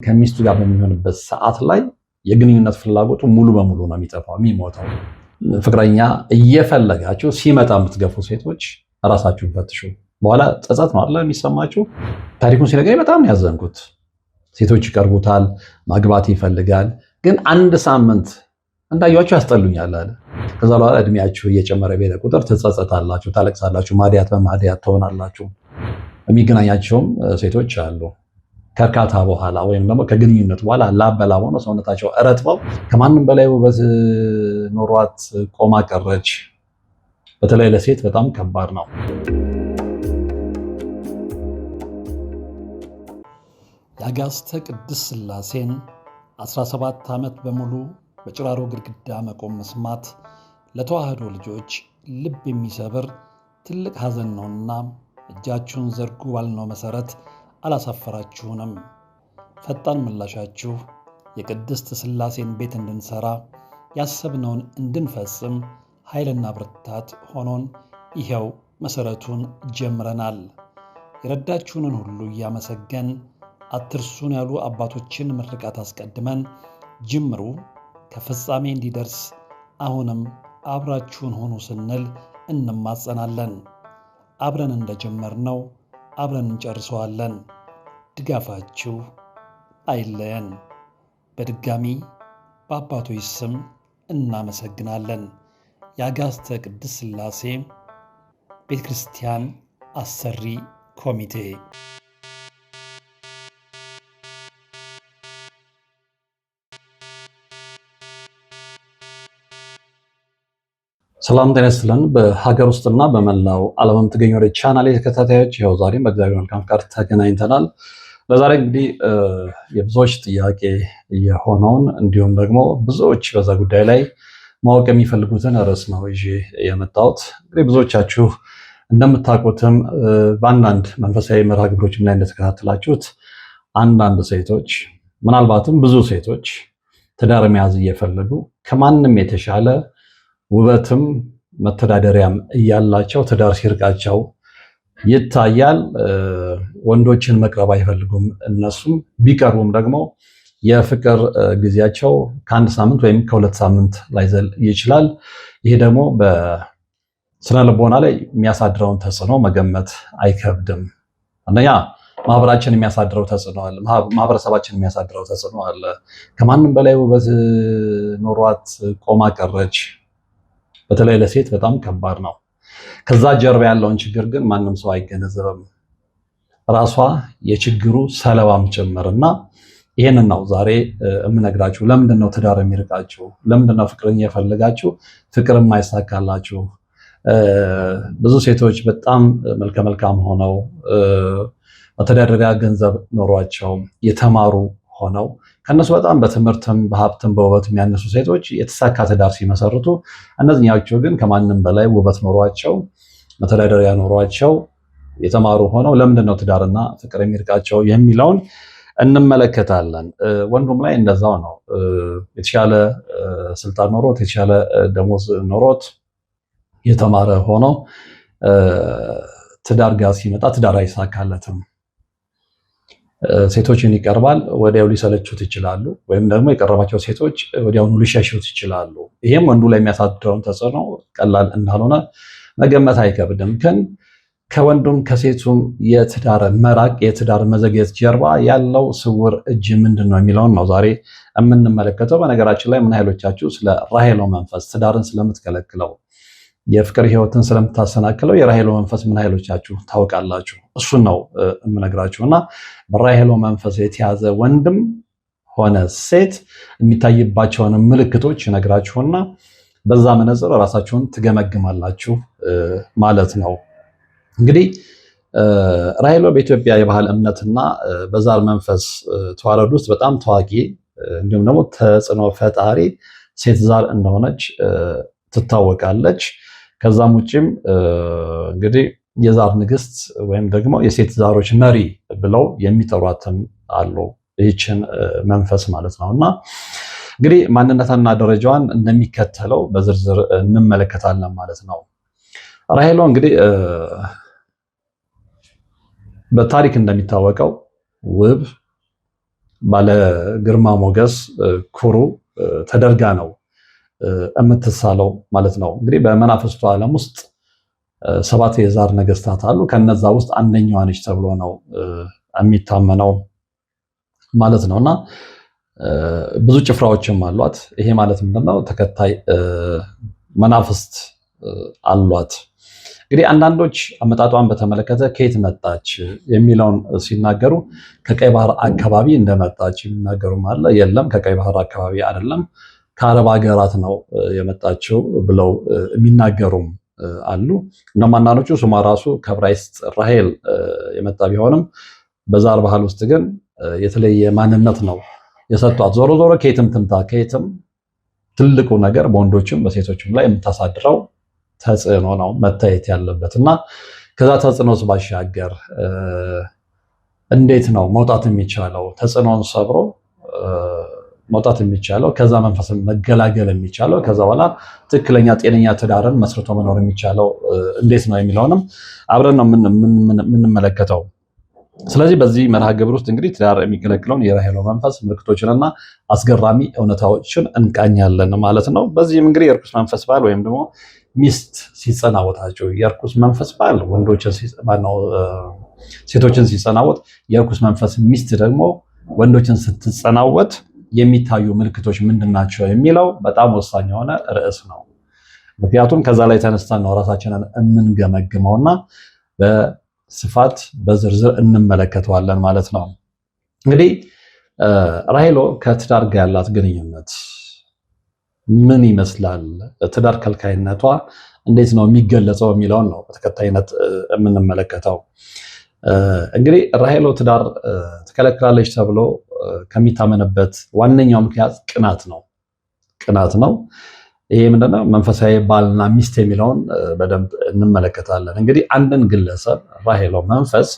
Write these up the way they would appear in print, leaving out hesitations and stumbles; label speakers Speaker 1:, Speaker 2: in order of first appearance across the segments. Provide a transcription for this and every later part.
Speaker 1: ከሚስቱ ጋር በሚሆንበት ሰዓት ላይ የግንኙነት ፍላጎቱ ሙሉ በሙሉ ነው የሚጠፋው የሚሞተው። ፍቅረኛ እየፈለጋችሁ ሲመጣ የምትገፉ ሴቶች ራሳችሁን ፈትሹ። በኋላ ጸጸት ነው አይደል የሚሰማችሁ። ታሪኩን ሲነገረኝ በጣም ያዘንኩት። ሴቶች ይቀርቡታል፣ ማግባት ይፈልጋል፣ ግን አንድ ሳምንት እንዳያችሁ ያስጠሉኛል አለ። ከዛ በኋላ እድሜያችሁ እየጨመረ በሄደ ቁጥር ትጸጸታላችሁ፣ ታለቅሳላችሁ፣ ማዲያት በማዲያት ትሆናላችሁ። የሚገናኛቸውም ሴቶች አሉ ከእርካታ በኋላ ወይም ደግሞ ከግንኙነት በኋላ ላበላ ሆኖ ሰውነታቸው እረጥበው ከማንም በላይ ውበት ኖሯት ቆማ ቀረች። በተለይ ለሴት በጣም ከባድ ነው።
Speaker 2: የአጋስተ ቅድስት ሥላሴን 17 ዓመት በሙሉ በጭራሮ ግድግዳ መቆም መስማት ለተዋህዶ ልጆች ልብ የሚሰብር ትልቅ ሐዘን ነውና እጃችሁን ዘርጉ ባልነው መሠረት አላሳፈራችሁንም። ፈጣን ምላሻችሁ የቅድስት ሥላሴን ቤት እንድንሠራ ያሰብነውን እንድንፈጽም ኃይልና ብርታት ሆኖን ይኸው መሠረቱን ጀምረናል። የረዳችሁንን ሁሉ እያመሰገን አትርሱን ያሉ አባቶችን ምርቃት አስቀድመን ጅምሩ ከፍጻሜ እንዲደርስ አሁንም አብራችሁን ሆኑ ስንል እንማጸናለን። አብረን እንደጀመርነው አብረን እንጨርሰዋለን። ድጋፋችሁ አይለየን። በድጋሚ በአባቶች ስም እናመሰግናለን። የአጋስተ ቅድስት ሥላሴ ቤተ ክርስቲያን አሰሪ ኮሚቴ።
Speaker 1: ሰላም ጤና ይስጥልን። በሀገር ውስጥና በመላው ዓለም የምትገኙ ወደ ቻናሌ ተከታታዮች ይኸው ዛሬም በእግዚአብሔር መልካም ፍቃድ ተገናኝተናል። ለዛሬ እንግዲህ የብዙዎች ጥያቄ የሆነውን እንዲሁም ደግሞ ብዙዎች በዛ ጉዳይ ላይ ማወቅ የሚፈልጉትን ርዕስ ነው ይዤ የመጣሁት። እንግዲህ ብዙዎቻችሁ እንደምታውቁትም በአንዳንድ መንፈሳዊ መርሃ ግብሮችም ላይ እንደተከታተላችሁት አንዳንድ ሴቶች ምናልባትም ብዙ ሴቶች ትዳር መያዝ እየፈለጉ ከማንም የተሻለ ውበትም መተዳደሪያም እያላቸው ትዳር ሲርቃቸው ይታያል። ወንዶችን መቅረብ አይፈልጉም። እነሱም ቢቀርቡም ደግሞ የፍቅር ጊዜያቸው ከአንድ ሳምንት ወይም ከሁለት ሳምንት ላይዘል ይችላል። ይሄ ደግሞ በስነ ልቦና ላይ የሚያሳድረውን ተጽዕኖ መገመት አይከብድም። አንደኛ ማህበራችን የሚያሳድረው ተጽዕኖ አለ። ማህበረሰባችን የሚያሳድረው ተጽዕኖ አለ። ከማንም በላይ ውበት ኖሯት ቆማ ቀረች። በተለይ ለሴት በጣም ከባድ ነው። ከዛ ጀርባ ያለውን ችግር ግን ማንም ሰው አይገነዘብም። ራሷ የችግሩ ሰለባም ጭምርና ይሄንን ነው ዛሬ የምነግራችሁ። ለምንድን ነው ትዳር የሚርቃችሁ? ለምንድን ነው ፍቅረኛ የፈለጋችሁ ፍቅር የማይሳካላችሁ? ብዙ ሴቶች በጣም መልከ መልካም ሆነው መተዳደሪያ ገንዘብ ኖሯቸው የተማሩ ሆነው ከነሱ በጣም በትምህርትም በሀብትም በውበት የሚያነሱ ሴቶች የተሳካ ትዳር ሲመሰርቱ፣ እነዚህኞቹ ግን ከማንም በላይ ውበት ኖሯቸው መተዳደሪያ ኖሯቸው የተማሩ ሆነው ለምንድን ነው ትዳርና ፍቅር የሚርቃቸው የሚለውን እንመለከታለን። ወንዱም ላይ እንደዛው ነው። የተሻለ ስልጣን ኖሮት የተሻለ ደሞዝ ኖሮት የተማረ ሆኖ ትዳር ጋር ሲመጣ ትዳር አይሳካለትም። ሴቶችን ይቀርባል፣ ወዲያው ሊሰለቹት ይችላሉ፣ ወይም ደግሞ የቀረባቸው ሴቶች ወዲያውኑ ሊሸሹት ይችላሉ። ይሄም ወንዱ ላይ የሚያሳድረውን ተጽዕኖ ቀላል እንዳልሆነ መገመት አይከብድም። ግን ከወንዱም ከሴቱም የትዳር መራቅ የትዳር መዘግየት ጀርባ ያለው ስውር እጅ ምንድን ነው የሚለውን ነው ዛሬ የምንመለከተው። በነገራችን ላይ ምን ኃይሎቻችሁ ስለ ራሄሎ መንፈስ ትዳርን ስለምትከለክለው የፍቅር ህይወትን ስለምታሰናክለው የራሄሎ መንፈስ ምን ኃይሎቻችሁ ታውቃላችሁ? እሱን ነው የምነግራችሁ። እና በራሄሎ መንፈስ የተያዘ ወንድም ሆነ ሴት የሚታይባቸውን ምልክቶች ነግራችሁና በዛ መነጽር ራሳችሁን ትገመግማላችሁ ማለት ነው። እንግዲህ ራሄሎ በኢትዮጵያ የባህል እምነትና በዛር መንፈስ ተዋረድ ውስጥ በጣም ታዋቂ እንዲሁም ደግሞ ተጽዕኖ ፈጣሪ ሴት ዛር እንደሆነች ትታወቃለች። ከዛም ውጭም እንግዲህ የዛር ንግስት ወይም ደግሞ የሴት ዛሮች መሪ ብለው የሚጠሯትም አሉ፣ ይህችን መንፈስ ማለት ነው። እና እንግዲህ ማንነትና ደረጃዋን እንደሚከተለው በዝርዝር እንመለከታለን ማለት ነው። ራሄሎ እንግዲህ በታሪክ እንደሚታወቀው ውብ፣ ባለ ግርማ ሞገስ ኩሩ ተደርጋ ነው የምትሳለው ማለት ነው። እንግዲህ በመናፍስቱ ዓለም ውስጥ 7 የዛር ነገስታት አሉ። ከነዛ ውስጥ አንደኛዋ ነች ተብሎ ነው የሚታመነው ማለት ነውና ብዙ ጭፍራዎችም አሏት። ይሄ ማለት ምንድነው? ተከታይ መናፍስት አሏት። እንግዲህ አንዳንዶች አመጣጧን በተመለከተ ከየት መጣች የሚለውን ሲናገሩ ከቀይ ባህር አካባቢ እንደመጣች የሚናገሩም አለ። የለም ከቀይ ባህር አካባቢ አይደለም ከአረብ ሀገራት ነው የመጣችው ብለው የሚናገሩም አሉ። እነማ አንዳንዶቹ ስሟ ራሱ ከዕብራይስጥ ራሄል የመጣ ቢሆንም በዛር ባህል ውስጥ ግን የተለየ ማንነት ነው የሰጧት። ዞሮ ዞሮ ከየትም ትምጣ ከየትም ትልቁ ነገር በወንዶችም በሴቶችም ላይ የምታሳድረው ተጽዕኖ ነው መታየት ያለበት እና ከዛ ተጽዕኖስ ባሻገር እንዴት ነው መውጣት የሚቻለው? ተጽዕኖን ሰብሮ መውጣት የሚቻለው ከዛ መንፈስን መገላገል የሚቻለው ከዛ በኋላ ትክክለኛ ጤነኛ ትዳርን መስርቶ መኖር የሚቻለው እንዴት ነው የሚለውንም አብረን ነው የምንመለከተው። ስለዚህ በዚህ መርሃ ግብር ውስጥ እንግዲህ ትዳር የሚከለክለውን የራሄሎ መንፈስ ምልክቶችንና አስገራሚ እውነታዎችን እንቃኛለን ማለት ነው። በዚህም እንግዲህ የርኩስ መንፈስ ባል ወይም ደግሞ ሚስት ሲጸናወታቸው የርኩስ መንፈስ ባል ሴቶችን ሲጸናወት፣ የርኩስ መንፈስ ሚስት ደግሞ ወንዶችን ስትጸናወት የሚታዩ ምልክቶች ምንድናቸው የሚለው በጣም ወሳኝ የሆነ ርዕስ ነው። ምክንያቱም ከዛ ላይ ተነስተን ነው ራሳችንን የምንገመግመውና በስፋት በዝርዝር እንመለከተዋለን ማለት ነው። እንግዲህ ራሄሎ ከትዳር ጋር ያላት ግንኙነት ምን ይመስላል? ትዳር ከልካይነቷ እንዴት ነው የሚገለጸው የሚለውን ነው በተከታይነት የምንመለከተው። እንግዲህ ራሄሎ ትዳር ትከለክላለች ተብሎ ከሚታመንበት ዋነኛው ምክንያት ቅናት ነው። ይሄ ምንድነው? መንፈሳዊ ባልና ሚስት የሚለውን በደንብ እንመለከታለን። እንግዲህ አንድን ግለሰብ ራሄሎ መንፈስ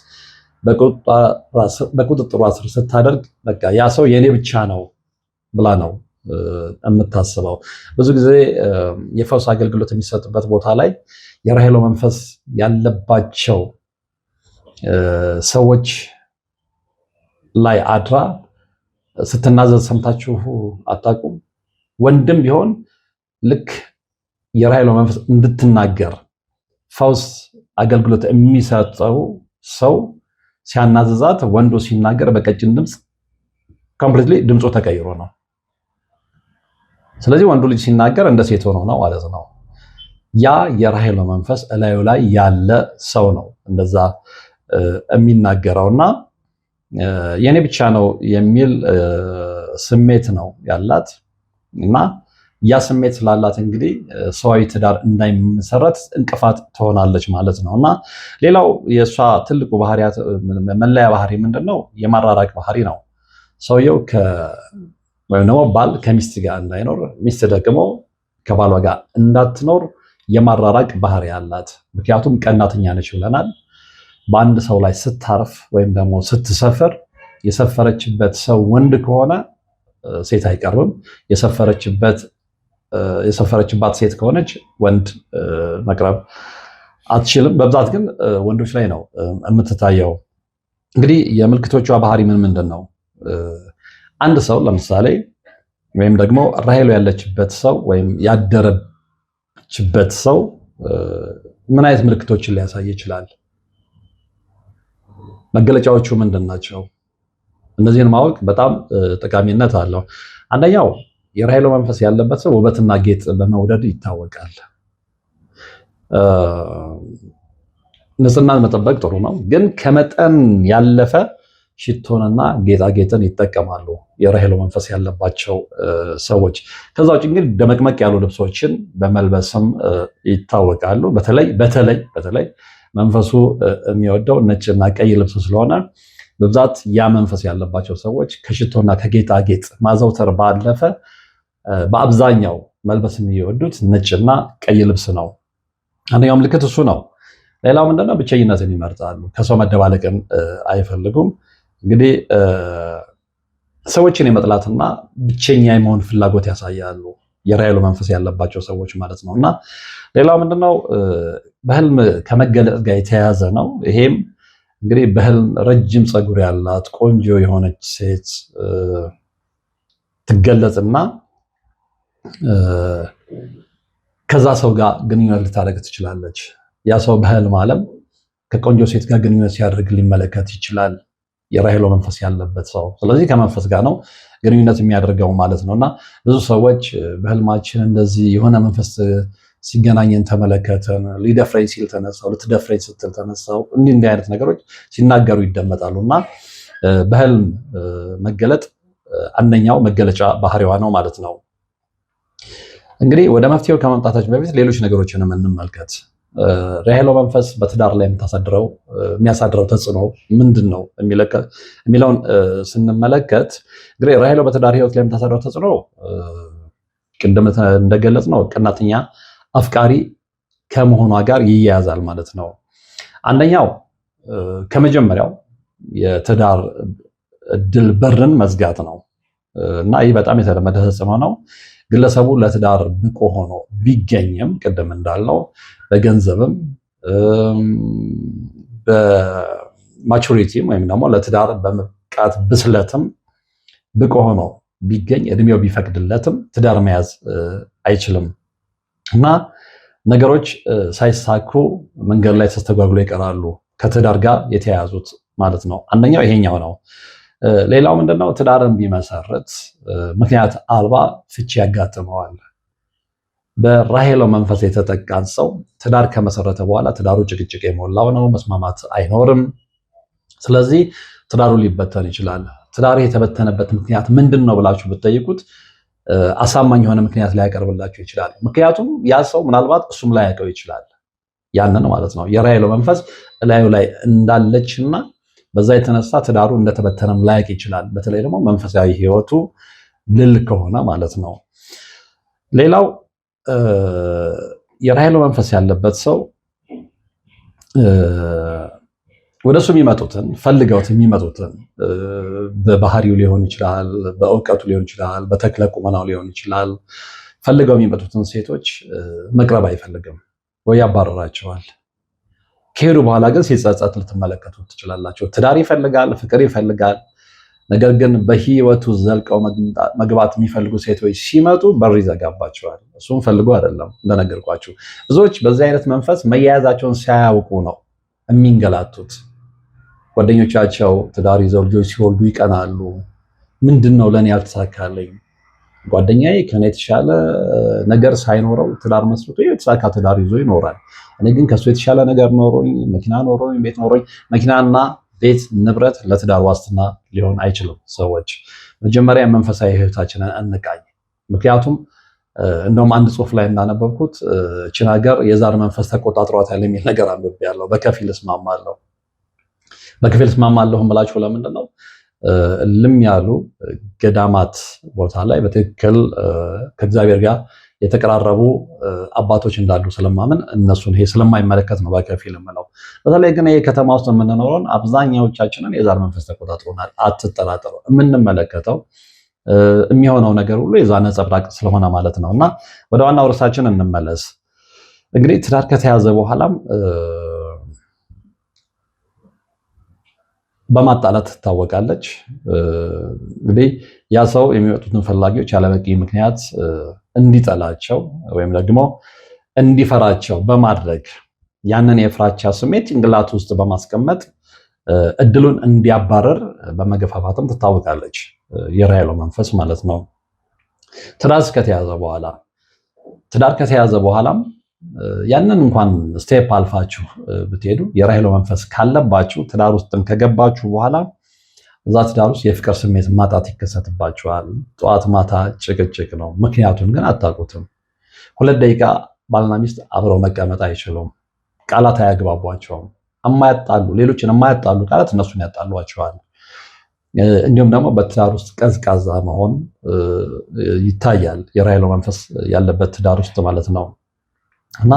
Speaker 1: በቁጥጥሯ ስር ስታደርግ በቃ ያ ሰው የኔ ብቻ ነው ብላ ነው የምታስበው። ብዙ ጊዜ የፈውስ አገልግሎት የሚሰጥበት ቦታ ላይ የራሄሎ መንፈስ ያለባቸው ሰዎች ላይ አድራ ስትናዘዝ ሰምታችሁ አታውቁም? ወንድም ቢሆን ልክ የራሄሎ መንፈስ እንድትናገር ፈውስ አገልግሎት የሚሰጠው ሰው ሲያናዝዛት ወንዱ ሲናገር በቀጭን ድምፅ ኮምፕሊትሊ ድምፁ ተቀይሮ ነው። ስለዚህ ወንዱ ልጅ ሲናገር እንደ ሴት ሆኖ ነው ማለት ነው። ያ የራሄሎ መንፈስ እላዩ ላይ ያለ ሰው ነው እንደዛ የሚናገረውና የኔ ብቻ ነው የሚል ስሜት ነው ያላት እና ያ ስሜት ስላላት እንግዲህ ሰዋዊ ትዳር እንዳይመሰረት እንቅፋት ትሆናለች ማለት ነው። እና ሌላው የእሷ ትልቁ ባህሪያት መለያ ባህሪ ምንድነው? የማራራቅ ባህሪ ነው። ሰውየው ወይም ደግሞ ባል ከሚስት ጋር እንዳይኖር፣ ሚስት ደግሞ ከባሏ ጋር እንዳትኖር የማራራቅ ባህሪ አላት። ምክንያቱም ቀናተኛ ነች ብለናል። በአንድ ሰው ላይ ስታርፍ ወይም ደግሞ ስትሰፍር የሰፈረችበት ሰው ወንድ ከሆነ ሴት አይቀርብም። የሰፈረችባት ሴት ከሆነች ወንድ መቅረብ አትችልም። በብዛት ግን ወንዶች ላይ ነው የምትታየው። እንግዲህ የምልክቶቿ ባህሪ ምንድን ነው? አንድ ሰው ለምሳሌ ወይም ደግሞ ራሄሎ ያለችበት ሰው ወይም ያደረችበት ሰው ምን አይነት ምልክቶችን ሊያሳይ ይችላል? መገለጫዎቹ ምንድን ናቸው? እነዚህን ማወቅ በጣም ጠቃሚነት አለው። አንደኛው የራሄሎ መንፈስ ያለበት ሰው ውበትና ጌጥ በመውደድ ይታወቃል። ንጽህናን መጠበቅ ጥሩ ነው፣ ግን ከመጠን ያለፈ ሽቶንና ጌጣጌጥን ይጠቀማሉ የራሄሎ መንፈስ ያለባቸው ሰዎች። ከዛ ውጭ እንግዲህ ደመቅመቅ ያሉ ልብሶችን በመልበስም ይታወቃሉ። በተለይ መንፈሱ የሚወደው ነጭና ቀይ ልብስ ስለሆነ በብዛት ያ መንፈስ ያለባቸው ሰዎች ከሽቶና ከጌጣጌጥ ማዘውተር ባለፈ በአብዛኛው መልበስ የሚወዱት ነጭና ቀይ ልብስ ነው። አንደኛው ምልክት እሱ ነው። ሌላው ምንድነው? ብቸኝነትን ይመርጣሉ። ከሰው መደባለቅን አይፈልጉም። እንግዲህ ሰዎችን የመጥላትና ብቸኛ የመሆን ፍላጎት ያሳያሉ የራሄሎ መንፈስ ያለባቸው ሰዎች ማለት ነው። እና ሌላው ምንድነው? በህልም ከመገለጥ ጋር የተያያዘ ነው። ይሄም እንግዲህ በህልም ረጅም ፀጉር ያላት ቆንጆ የሆነች ሴት ትገለጽና ከዛ ሰው ጋር ግንኙነት ልታደርግ ትችላለች። ያ ሰው በህልም ዓለም ከቆንጆ ሴት ጋር ግንኙነት ሲያደርግ ሊመለከት ይችላል፣ የራሄሎ መንፈስ ያለበት ሰው። ስለዚህ ከመንፈስ ጋር ነው ግንኙነት የሚያደርገው ማለት ነው። እና ብዙ ሰዎች በህልማችን እንደዚህ የሆነ መንፈስ ሲገናኘን ተመለከተን፣ ሊደፍረኝ ሲል ተነሳው፣ ልትደፍረኝ ስትል ተነሳው፣ እንዲህ አይነት ነገሮች ሲናገሩ ይደመጣሉ። እና በህልም መገለጥ አንደኛው መገለጫ ባህሪዋ ነው ማለት ነው። እንግዲህ ወደ መፍትሄው ከመምጣታችን በፊት ሌሎች ነገሮችንም እንመልከት። ራሄሎ መንፈስ በትዳር ላይ የሚያሳድረው ተጽዕኖ ምንድን ነው የሚለውን ስንመለከት እንግዲህ ራሄሎ በትዳር ህይወት ላይ የምታሳድረው ተጽዕኖ ቅድም እንደገለጽ ነው ቀናተኛ አፍቃሪ ከመሆኗ ጋር ይያያዛል ማለት ነው። አንደኛው ከመጀመሪያው የትዳር እድል በርን መዝጋት ነው እና ይህ በጣም የተለመደ ተጽዕኖ ነው። ግለሰቡ ለትዳር ብቁ ሆኖ ቢገኝም ቅድም እንዳልነው በገንዘብም በማቹሪቲም ወይም ደግሞ ለትዳር በመብቃት ብስለትም ብቁ ሆኖ ቢገኝ እድሜው ቢፈቅድለትም ትዳር መያዝ አይችልም እና ነገሮች ሳይሳኩ መንገድ ላይ ተስተጓጉሎ ይቀራሉ፣ ከትዳር ጋር የተያያዙት ማለት ነው። አንደኛው ይሄኛው ነው። ሌላው ምንድነው? ትዳርን ቢመሰርት ምክንያት አልባ ፍቺ ያጋጥመዋል። በራሄሎ መንፈስ የተጠቃን ሰው ትዳር ከመሰረተ በኋላ ትዳሩ ጭቅጭቅ የሞላው ነው፣ መስማማት አይኖርም። ስለዚህ ትዳሩ ሊበተን ይችላል። ትዳሩ የተበተነበት ምክንያት ምንድን ነው ብላችሁ ብትጠይቁት አሳማኝ የሆነ ምክንያት ሊያቀርብላችሁ ይችላል። ምክንያቱም ያ ሰው ምናልባት እሱም ላያውቀው ይችላል። ያንን ማለት ነው የራሄሎ መንፈስ እላዩ ላይ እንዳለችና በዛ የተነሳ ትዳሩ እንደተበተነም ላያውቅ ይችላል። በተለይ ደግሞ መንፈሳዊ ሕይወቱ ልል ከሆነ ማለት ነው። ሌላው የራሄሎ መንፈስ ያለበት ሰው ወደሱ የሚመጡትን ፈልገውት የሚመጡትን በባህሪው ሊሆን ይችላል፣ በእውቀቱ ሊሆን ይችላል፣ በተክለ ቁመናው ሊሆን ይችላል። ፈልገው የሚመጡትን ሴቶች መቅረብ አይፈልግም ወይ ያባረራቸዋል። ከሄዱ በኋላ ግን ሲጸጸት ልትመለከቱ ትችላላችሁ። ትዳር ይፈልጋል፣ ፍቅር ይፈልጋል። ነገር ግን በህይወቱ ዘልቀው መግባት የሚፈልጉ ሴቶች ሲመጡ በር ይዘጋባቸዋል። እሱም ፈልጎ አይደለም። እንደነገርኳችሁ ብዙዎች በዚህ አይነት መንፈስ መያያዛቸውን ሳያውቁ ነው የሚንገላቱት። ጓደኞቻቸው ትዳር ይዘው ልጆች ሲወልዱ ይቀናሉ። ምንድን ነው ለእኔ ያልተሳካለኝ? ጓደኛዬ ከኔ የተሻለ ነገር ሳይኖረው ትዳር መስርቶ የተሳካ ትዳር ይዞ ይኖራል። እኔ ግን ከሱ የተሻለ ነገር ኖሮኝ፣ መኪና ኖሮኝ፣ ቤት ኖሮኝ፣ መኪናና ቤት ንብረት ለትዳር ዋስትና ሊሆን አይችልም። ሰዎች መጀመሪያ መንፈሳዊ ህይወታችንን እንቃኝ። ምክንያቱም እንደውም አንድ ጽሑፍ ላይ እንዳነበብኩት እችን ሀገር የዛር መንፈስ ተቆጣጥሯታል የሚል ነገር አንብቤያለሁ። በከፊል እስማማለሁ። በከፊል እስማማለሁ እምላችሁ ለምንድን ነው? ልም ያሉ ገዳማት ቦታ ላይ በትክክል ከእግዚአብሔር ጋር የተቀራረቡ አባቶች እንዳሉ ስለማምን እነሱን ይሄ ስለማይመለከት ነው በከፊል የምለው። በተለይ ግን ይሄ ከተማ ውስጥ የምንኖረውን አብዛኛዎቻችንን የዛር መንፈስ ተቆጣጥሮናል። አትጠራጠሩ። የምንመለከተው የሚሆነው ነገር ሁሉ የዛ ነጸብራቅ ስለሆነ ማለት ነው። እና ወደ ዋናው ርዕሳችን እንመለስ። እንግዲህ ትዳር ከተያዘ በኋላም በማጣላት ትታወቃለች። እንግዲህ ያ ሰው የሚመጡትን ፈላጊዎች ያለበቂ ምክንያት እንዲጠላቸው ወይም ደግሞ እንዲፈራቸው በማድረግ ያንን የፍራቻ ስሜት ጭንቅላት ውስጥ በማስቀመጥ እድሉን እንዲያባረር በመገፋፋትም ትታወቃለች። የራሄሎ መንፈስ ማለት ነው። ትዳር ከተያዘ በኋላም ያንን እንኳን ስቴፕ አልፋችሁ ብትሄዱ የራሄሎ መንፈስ ካለባችሁ ትዳር ውስጥም ከገባችሁ በኋላ እዛ ትዳር ውስጥ የፍቅር ስሜት ማጣት ይከሰትባችኋል። ጠዋት ማታ ጭቅጭቅ ነው። ምክንያቱን ግን አታውቁትም። 2 ደቂቃ ባልና ሚስት አብረው መቀመጥ አይችሉም። ቃላት አያግባቧቸውም። ሌሎችን የማያጣሉ ቃላት እነሱን ያጣሏቸዋል። እንዲሁም ደግሞ በትዳር ውስጥ ቀዝቃዛ መሆን ይታያል። የራሄሎ መንፈስ ያለበት ትዳር ውስጥ ማለት ነው። እና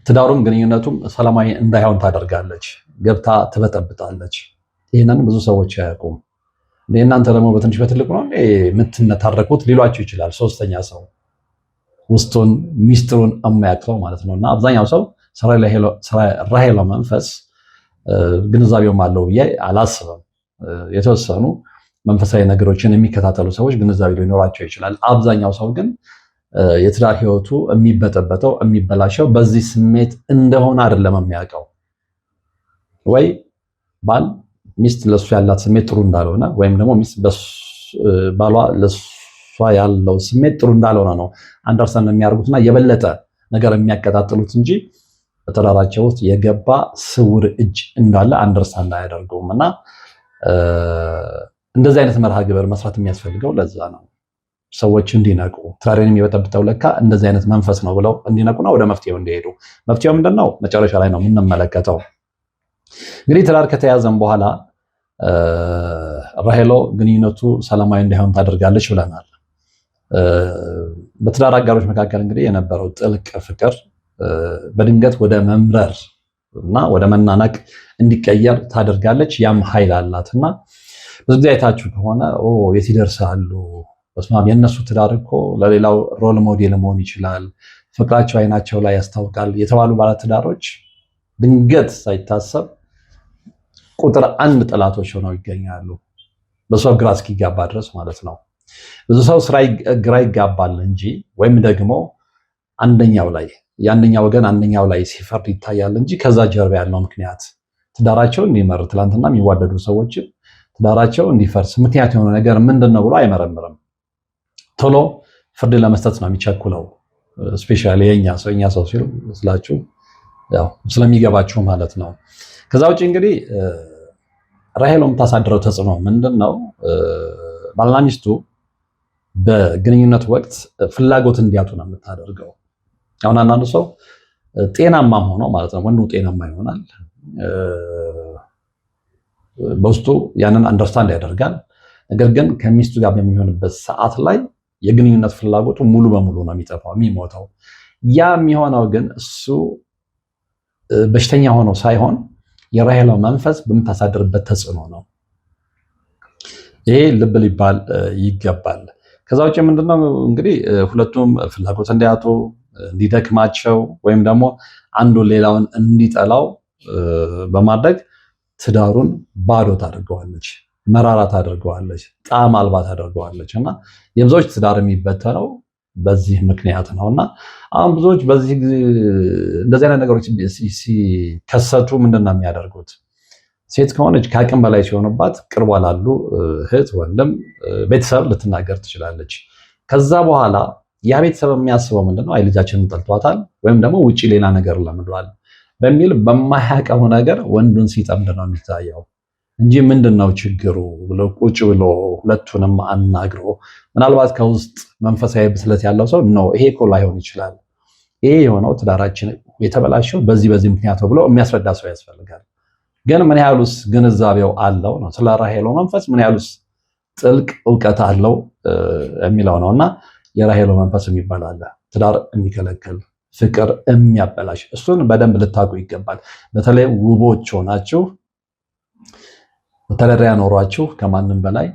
Speaker 1: ትዳሩም ግንኙነቱም ሰላማዊ እንዳይሆን ታደርጋለች። ገብታ ትበጠብጣለች። ይህንን ብዙ ሰዎች አያውቁም። እናንተ ደግሞ በትንሽ በትልቁ ነው የምትነታረኩት ሊሏቸው ይችላል። ሶስተኛ ሰው ውስጡን ሚስጥሩን የማያውቅ ሰው ማለት ነው። እና አብዛኛው ሰው ራሄሎ መንፈስ ግንዛቤውም አለው ብዬ አላስብም። የተወሰኑ መንፈሳዊ ነገሮችን የሚከታተሉ ሰዎች ግንዛቤ ሊኖራቸው ይችላል። አብዛኛው ሰው ግን የትዳር ህይወቱ የሚበጠበጠው የሚበላሸው በዚህ ስሜት እንደሆነ አይደለም የሚያውቀው። ወይ ባል ሚስት ለሱ ያላት ስሜት ጥሩ እንዳልሆነ ወይም ደግሞ ሚስት ባሏ ለሷ ያለው ስሜት ጥሩ እንዳልሆነ ነው አንደርስታንድ የሚያደርጉትና የበለጠ ነገር የሚያቀጣጥሉት እንጂ በትዳራቸው ውስጥ የገባ ስውር እጅ እንዳለ አንደርስታንድ አያደርገውም። እና እንደዚህ አይነት መርሃ ግብር መስራት የሚያስፈልገው ለዛ ነው። ሰዎች እንዲነቁ ትዳርን የሚበጠብጠው ለካ እንደዚህ አይነት መንፈስ ነው ብለው እንዲነቁና ወደ መፍትሄው እንዲሄዱ። መፍትሄው ምንድነው? መጨረሻ ላይ ነው የምንመለከተው። እንግዲህ ትዳር ከተያዘም በኋላ ራሄሎ ግንኙነቱ ሰላማዊ እንዳይሆን ታደርጋለች ብለናል። በትዳር አጋሮች መካከል እንግዲህ የነበረው ጥልቅ ፍቅር በድንገት ወደ መምረር እና ወደ መናናቅ እንዲቀየር ታደርጋለች። ያም ኃይል አላትና ብዙ ጊዜ አይታችሁ ከሆነ የት ይደርሳሉ፣ በስማም የእነሱ ትዳር እኮ ለሌላው ሮል ሞዴል መሆን ይችላል፣ ፍቅራቸው አይናቸው ላይ ያስታውቃል የተባሉ ባለትዳሮች ድንገት ሳይታሰብ ቁጥር 1 ጠላቶች ሆነው ይገኛሉ። በሰው ግራ እስኪጋባ ድረስ ማለት ነው። ብዙ ሰው ግራ ይጋባል እንጂ ወይም ደግሞ የአንደኛው ወገን አንደኛው ላይ ሲፈርድ ይታያል እንጂ ከዛ ጀርባ ያለው ምክንያት ትዳራቸው እንዲመር ትላንትና የሚዋደዱ ሰዎችን ትዳራቸው እንዲፈርስ ምክንያት የሆነ ነገር ምንድን ነው ብሎ አይመረምርም። ቶሎ ፍርድ ለመስጠት ነው የሚቸኩለው። ስፔሻሊ የኛ ሰው ሲሉ ስላችሁ ያው ስለሚገባችሁ ማለት ነው። ከዛ ውጭ እንግዲህ ራሄል የምታሳድረው ተጽዕኖ ምንድን ነው? ባልና ሚስቱ በግንኙነት ወቅት ፍላጎት እንዲያጡ ነው የምታደርገው። አሁን አንዳንዱ ሰው ጤናማም ሆኖ ማለት ነው ወንዱ ጤናማ ይሆናል፣ በውስጡ ያንን አንደርስታንድ ያደርጋል። ነገር ግን ከሚስቱ ጋር በሚሆንበት ሰዓት ላይ የግንኙነት ፍላጎቱ ሙሉ በሙሉ ነው የሚጠፋው የሚሞተው። ያ የሚሆነው ግን እሱ በሽተኛ ሆኖ ሳይሆን የራሄል መንፈስ በምታሳድርበት ተጽዕኖ ነው። ይሄ ልብ ሊባል ይገባል። ከዛ ውጭ ምንድነው እንግዲህ ሁለቱም ፍላጎት እንዲያጡ እንዲደክማቸው ወይም ደግሞ አንዱ ሌላውን እንዲጠላው በማድረግ ትዳሩን ባዶ ታደርገዋለች፣ መራራ ታደርገዋለች፣ ጣዕም አልባ ታደርገዋለች። እና የብዙዎች ትዳር የሚበተነው በዚህ ምክንያት ነው። እና አሁን ብዙዎች በዚህ እንደዚህ አይነት ነገሮች ሲከሰቱ ምንድን ነው የሚያደርጉት? ሴት ከሆነች ከአቅም በላይ ሲሆንባት ቅርቧ ላሉ እህት፣ ወንድም፣ ቤተሰብ ልትናገር ትችላለች። ከዛ በኋላ ያ ቤተሰብ የሚያስበው ምንድነው? አይ ልጃችንን ጠልቷታል ወይም ደግሞ ውጪ ሌላ ነገር ለምዷል በሚል በማያውቀው ነገር ወንዱን ሲጠምድ ነው የሚታየው እንጂ ምንድነው ችግሩ ብሎ ቁጭ ብሎ ሁለቱንም አናግሮ ምናልባት ከውስጥ መንፈሳዊ ብስለት ያለው ሰው ነው ይሄ እኮ ላይሆን ይችላል፣ ይሄ የሆነው ትዳራችን የተበላሸው በዚህ ምክንያት ነው ብሎ የሚያስረዳ ሰው ያስፈልጋል። ግን ምን ያህሉስ ግንዛቤው አለው ነው ስለ ራሄሎ መንፈስ ምን ያህሉስ ጥልቅ እውቀት አለው የሚለው ነውና የራሄሎ መንፈስ የሚባል አለ፣ ትዳር የሚከለክል ፍቅር የሚያበላሽ። እሱን በደንብ ልታውቁ ይገባል። በተለይ ውቦች ሆናችሁ መተዳደሪያ ኖሯችሁ ከማንም በላይ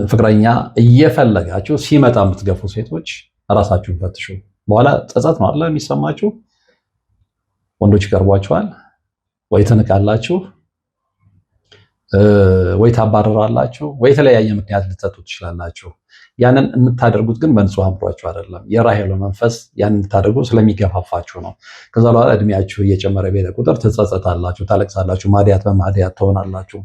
Speaker 1: ፍቅረኛ እየፈለጋችሁ ሲመጣ የምትገፉ ሴቶች ራሳችሁን ፈትሹ። በኋላ ጸጸት ነው አይደል የሚሰማችሁ? ወንዶች ይቀርቧችኋል፣ ወይ ትንቃላችሁ፣ ወይ ታባረራላችሁ፣ ወይ የተለያየ ምክንያት ልትሰጡ ትችላላችሁ። ያንን የምታደርጉት ግን በንጹህ አእምሯችሁ አይደለም። የራሄሎ መንፈስ ያንን እንድታደርጉ ስለሚገፋፋችሁ ነው። ከዛ በኋላ እድሜያችሁ እየጨመረ በሄደ ቁጥር ትጸጸታላችሁ፣ ታለቅሳላችሁ፣ ማዲያት በማዲያት ትሆናላችሁ፣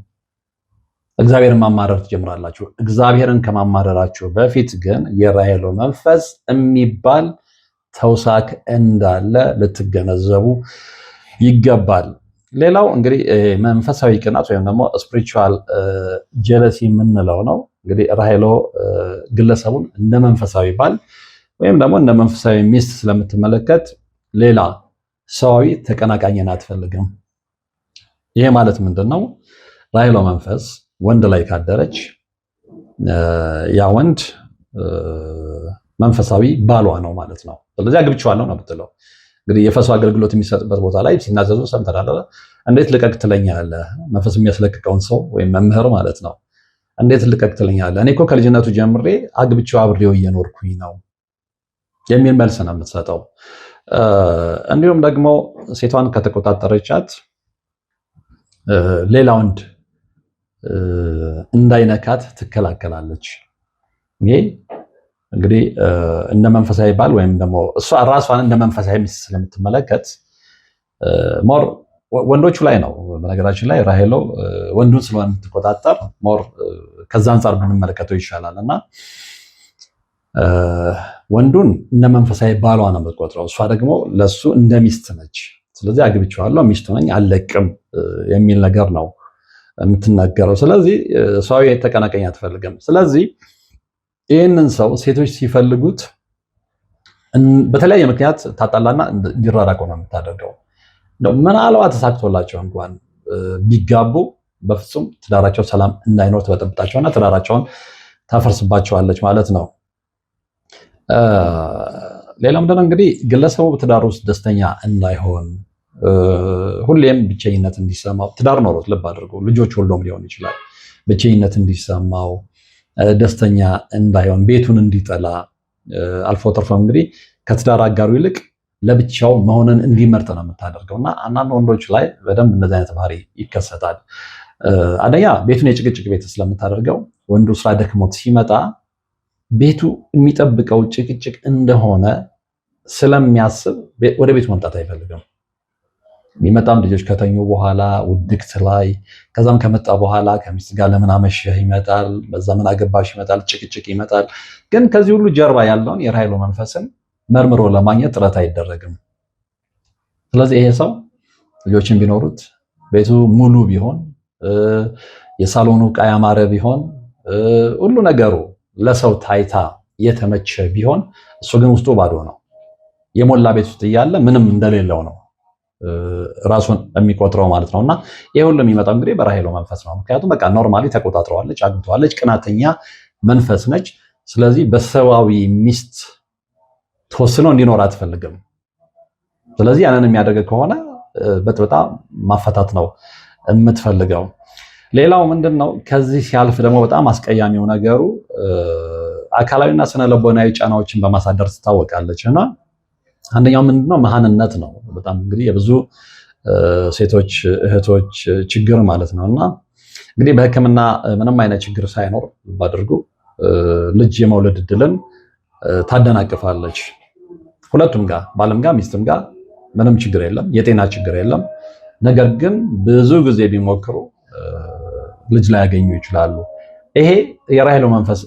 Speaker 1: እግዚአብሔርን ማማረር ትጀምራላችሁ። እግዚአብሔርን ከማማረራችሁ በፊት ግን የራሄሎ መንፈስ የሚባል ተውሳክ እንዳለ ልትገነዘቡ ይገባል። ሌላው እንግዲህ መንፈሳዊ ቅናት ወይም ደግሞ ስፒሪቹዋል ጀለሲ የምንለው ነው። እንግዲህ ራሄሎ ግለሰቡን እንደ መንፈሳዊ ባል ወይም ደግሞ እንደ መንፈሳዊ ሚስት ስለምትመለከት ሌላ ሰዋዊ ተቀናቃኝን አትፈልግም። ይሄ ማለት ምንድነው? ራሄሎ መንፈስ ወንድ ላይ ካደረች ያ ወንድ መንፈሳዊ ባሏ ነው ማለት ነው። ስለዚህ አግብቼዋለሁ ነው የምትለው። እንግዲህ የፈሱ አገልግሎት የሚሰጥበት ቦታ ላይ ሲናዘዙ ሰምተናል። እንዴት ልቀቅ ትለኛለህ? መንፈስ የሚያስለቅቀውን ሰው ወይም መምህር ማለት ነው። እንዴት ልቀቅ ትለኛለህ? እኔ እኮ ከልጅነቱ ጀምሬ አግብቼው አብሬው እየኖርኩኝ ነው የሚል መልስ ነው የምትሰጠው። እንዲሁም ደግሞ ሴቷን ከተቆጣጠረቻት ሌላ ወንድ እንዳይነካት ትከላከላለች። ይሄ እንግዲህ እንደ መንፈሳዊ ባል ወይም ደግሞ እሷ ራሷን እንደ መንፈሳዊ ሚስት ስለምትመለከት ሞር ወንዶቹ ላይ ነው። በነገራችን ላይ ራሄሎ ወንዱን ስለሆነ የምትቆጣጠር ሞር ከዛ አንጻር ብንመለከተው ይሻላል እና ወንዱን እንደ መንፈሳዊ ባሏ ነው የምትቆጥረው። እሷ ደግሞ ለሱ እንደ ሚስት ነች። ስለዚህ አግብቼዋለሁ፣ ሚስቱ ነኝ፣ አልለቅም የሚል ነገር ነው የምትናገረው። ስለዚህ ሰው የተቀናቃኝ አትፈልግም። ስለዚህ ይህንን ሰው ሴቶች ሲፈልጉት በተለያየ ምክንያት ታጣላና እንዲራራቁ ነው የምታደርገው። ምናልባት ተሳክቶላቸው እንኳን ቢጋቡ በፍጹም ትዳራቸው ሰላም እንዳይኖር ትበጠብጣቸውና ትዳራቸውን ታፈርስባቸዋለች ማለት ነው። ሌላው ምንድነው እንግዲህ ግለሰቡ ትዳር ውስጥ ደስተኛ እንዳይሆን ሁሌም ብቸኝነት እንዲሰማው፣ ትዳር ኖሮት ልብ አድርጎ ልጆች ሁሉም ሊሆን ይችላል፣ ብቸኝነት እንዲሰማው፣ ደስተኛ እንዳይሆን፣ ቤቱን እንዲጠላ፣ አልፎ ተርፎ እንግዲህ ከትዳር አጋሩ ይልቅ ለብቻው መሆንን እንዲመርጥ ነው የምታደርገው እና አንዳንድ ወንዶች ላይ በደንብ እንደዚህ አይነት ባህሪ ይከሰታል። አንደኛ ቤቱን የጭቅጭቅ ቤት ስለምታደርገው ወንዱ ስራ ደክሞት ሲመጣ ቤቱ የሚጠብቀው ጭቅጭቅ እንደሆነ ስለሚያስብ ወደ ቤቱ መምጣት አይፈልግም። የሚመጣም ልጆች ከተኙ በኋላ ውድቅት ላይ፣ ከዛም ከመጣ በኋላ ከሚስት ጋር ለምን አመሸህ ይመጣል፣ በዛ ምን አገባሽ ይመጣል፣ ጭቅጭቅ ይመጣል። ግን ከዚህ ሁሉ ጀርባ ያለውን የራሄሎ መንፈስን መርምሮ ለማግኘት ጥረት አይደረግም። ስለዚህ ይሄ ሰው ልጆችን ቢኖሩት ቤቱ ሙሉ ቢሆን የሳሎኑ ዕቃ ያማረ ቢሆን ሁሉ ነገሩ ለሰው ታይታ የተመቸ ቢሆን እሱ ግን ውስጡ ባዶ ነው። የሞላ ቤት ውስጥ እያለ ምንም እንደሌለው ነው ራሱን የሚቆጥረው ማለት ነውና ይሄ ሁሉ የሚመጣው እንግዲህ በራሄሎ መንፈስ ነው። ምክንያቱም በቃ ኖርማሊ ተቆጣጥረዋለች፣ አግብተዋለች፣ ቅናተኛ መንፈስ ነች። ስለዚህ በሰዋዊ ሚስት ተወስኖ እንዲኖር አትፈልግም። ስለዚህ ያንን የሚያደርግ ከሆነ በጥብጣ ማፈታት ነው የምትፈልገው። ሌላው ምንድነው ከዚህ ሲያልፍ ደግሞ በጣም አስቀያሚው ነገሩ አካላዊና ስነ ልቦናዊ ጫናዎችን በማሳደር ትታወቃለች እና አንደኛው ምንድነው መሃንነት ነው። በጣም እንግዲህ የብዙ ሴቶች እህቶች ችግር ማለት ነው እና እንግዲህ በሕክምና ምንም አይነት ችግር ሳይኖር ባድርጉ ልጅ የመውለድ እድልን ታደናቅፋለች። ሁለቱም ጋር ባልም ጋር ሚስትም ጋር ምንም ችግር የለም፣ የጤና ችግር የለም። ነገር ግን ብዙ ጊዜ ቢሞክሩ ልጅ ላይ ያገኙ ይችላሉ። ይሄ የራሄሎ መንፈስ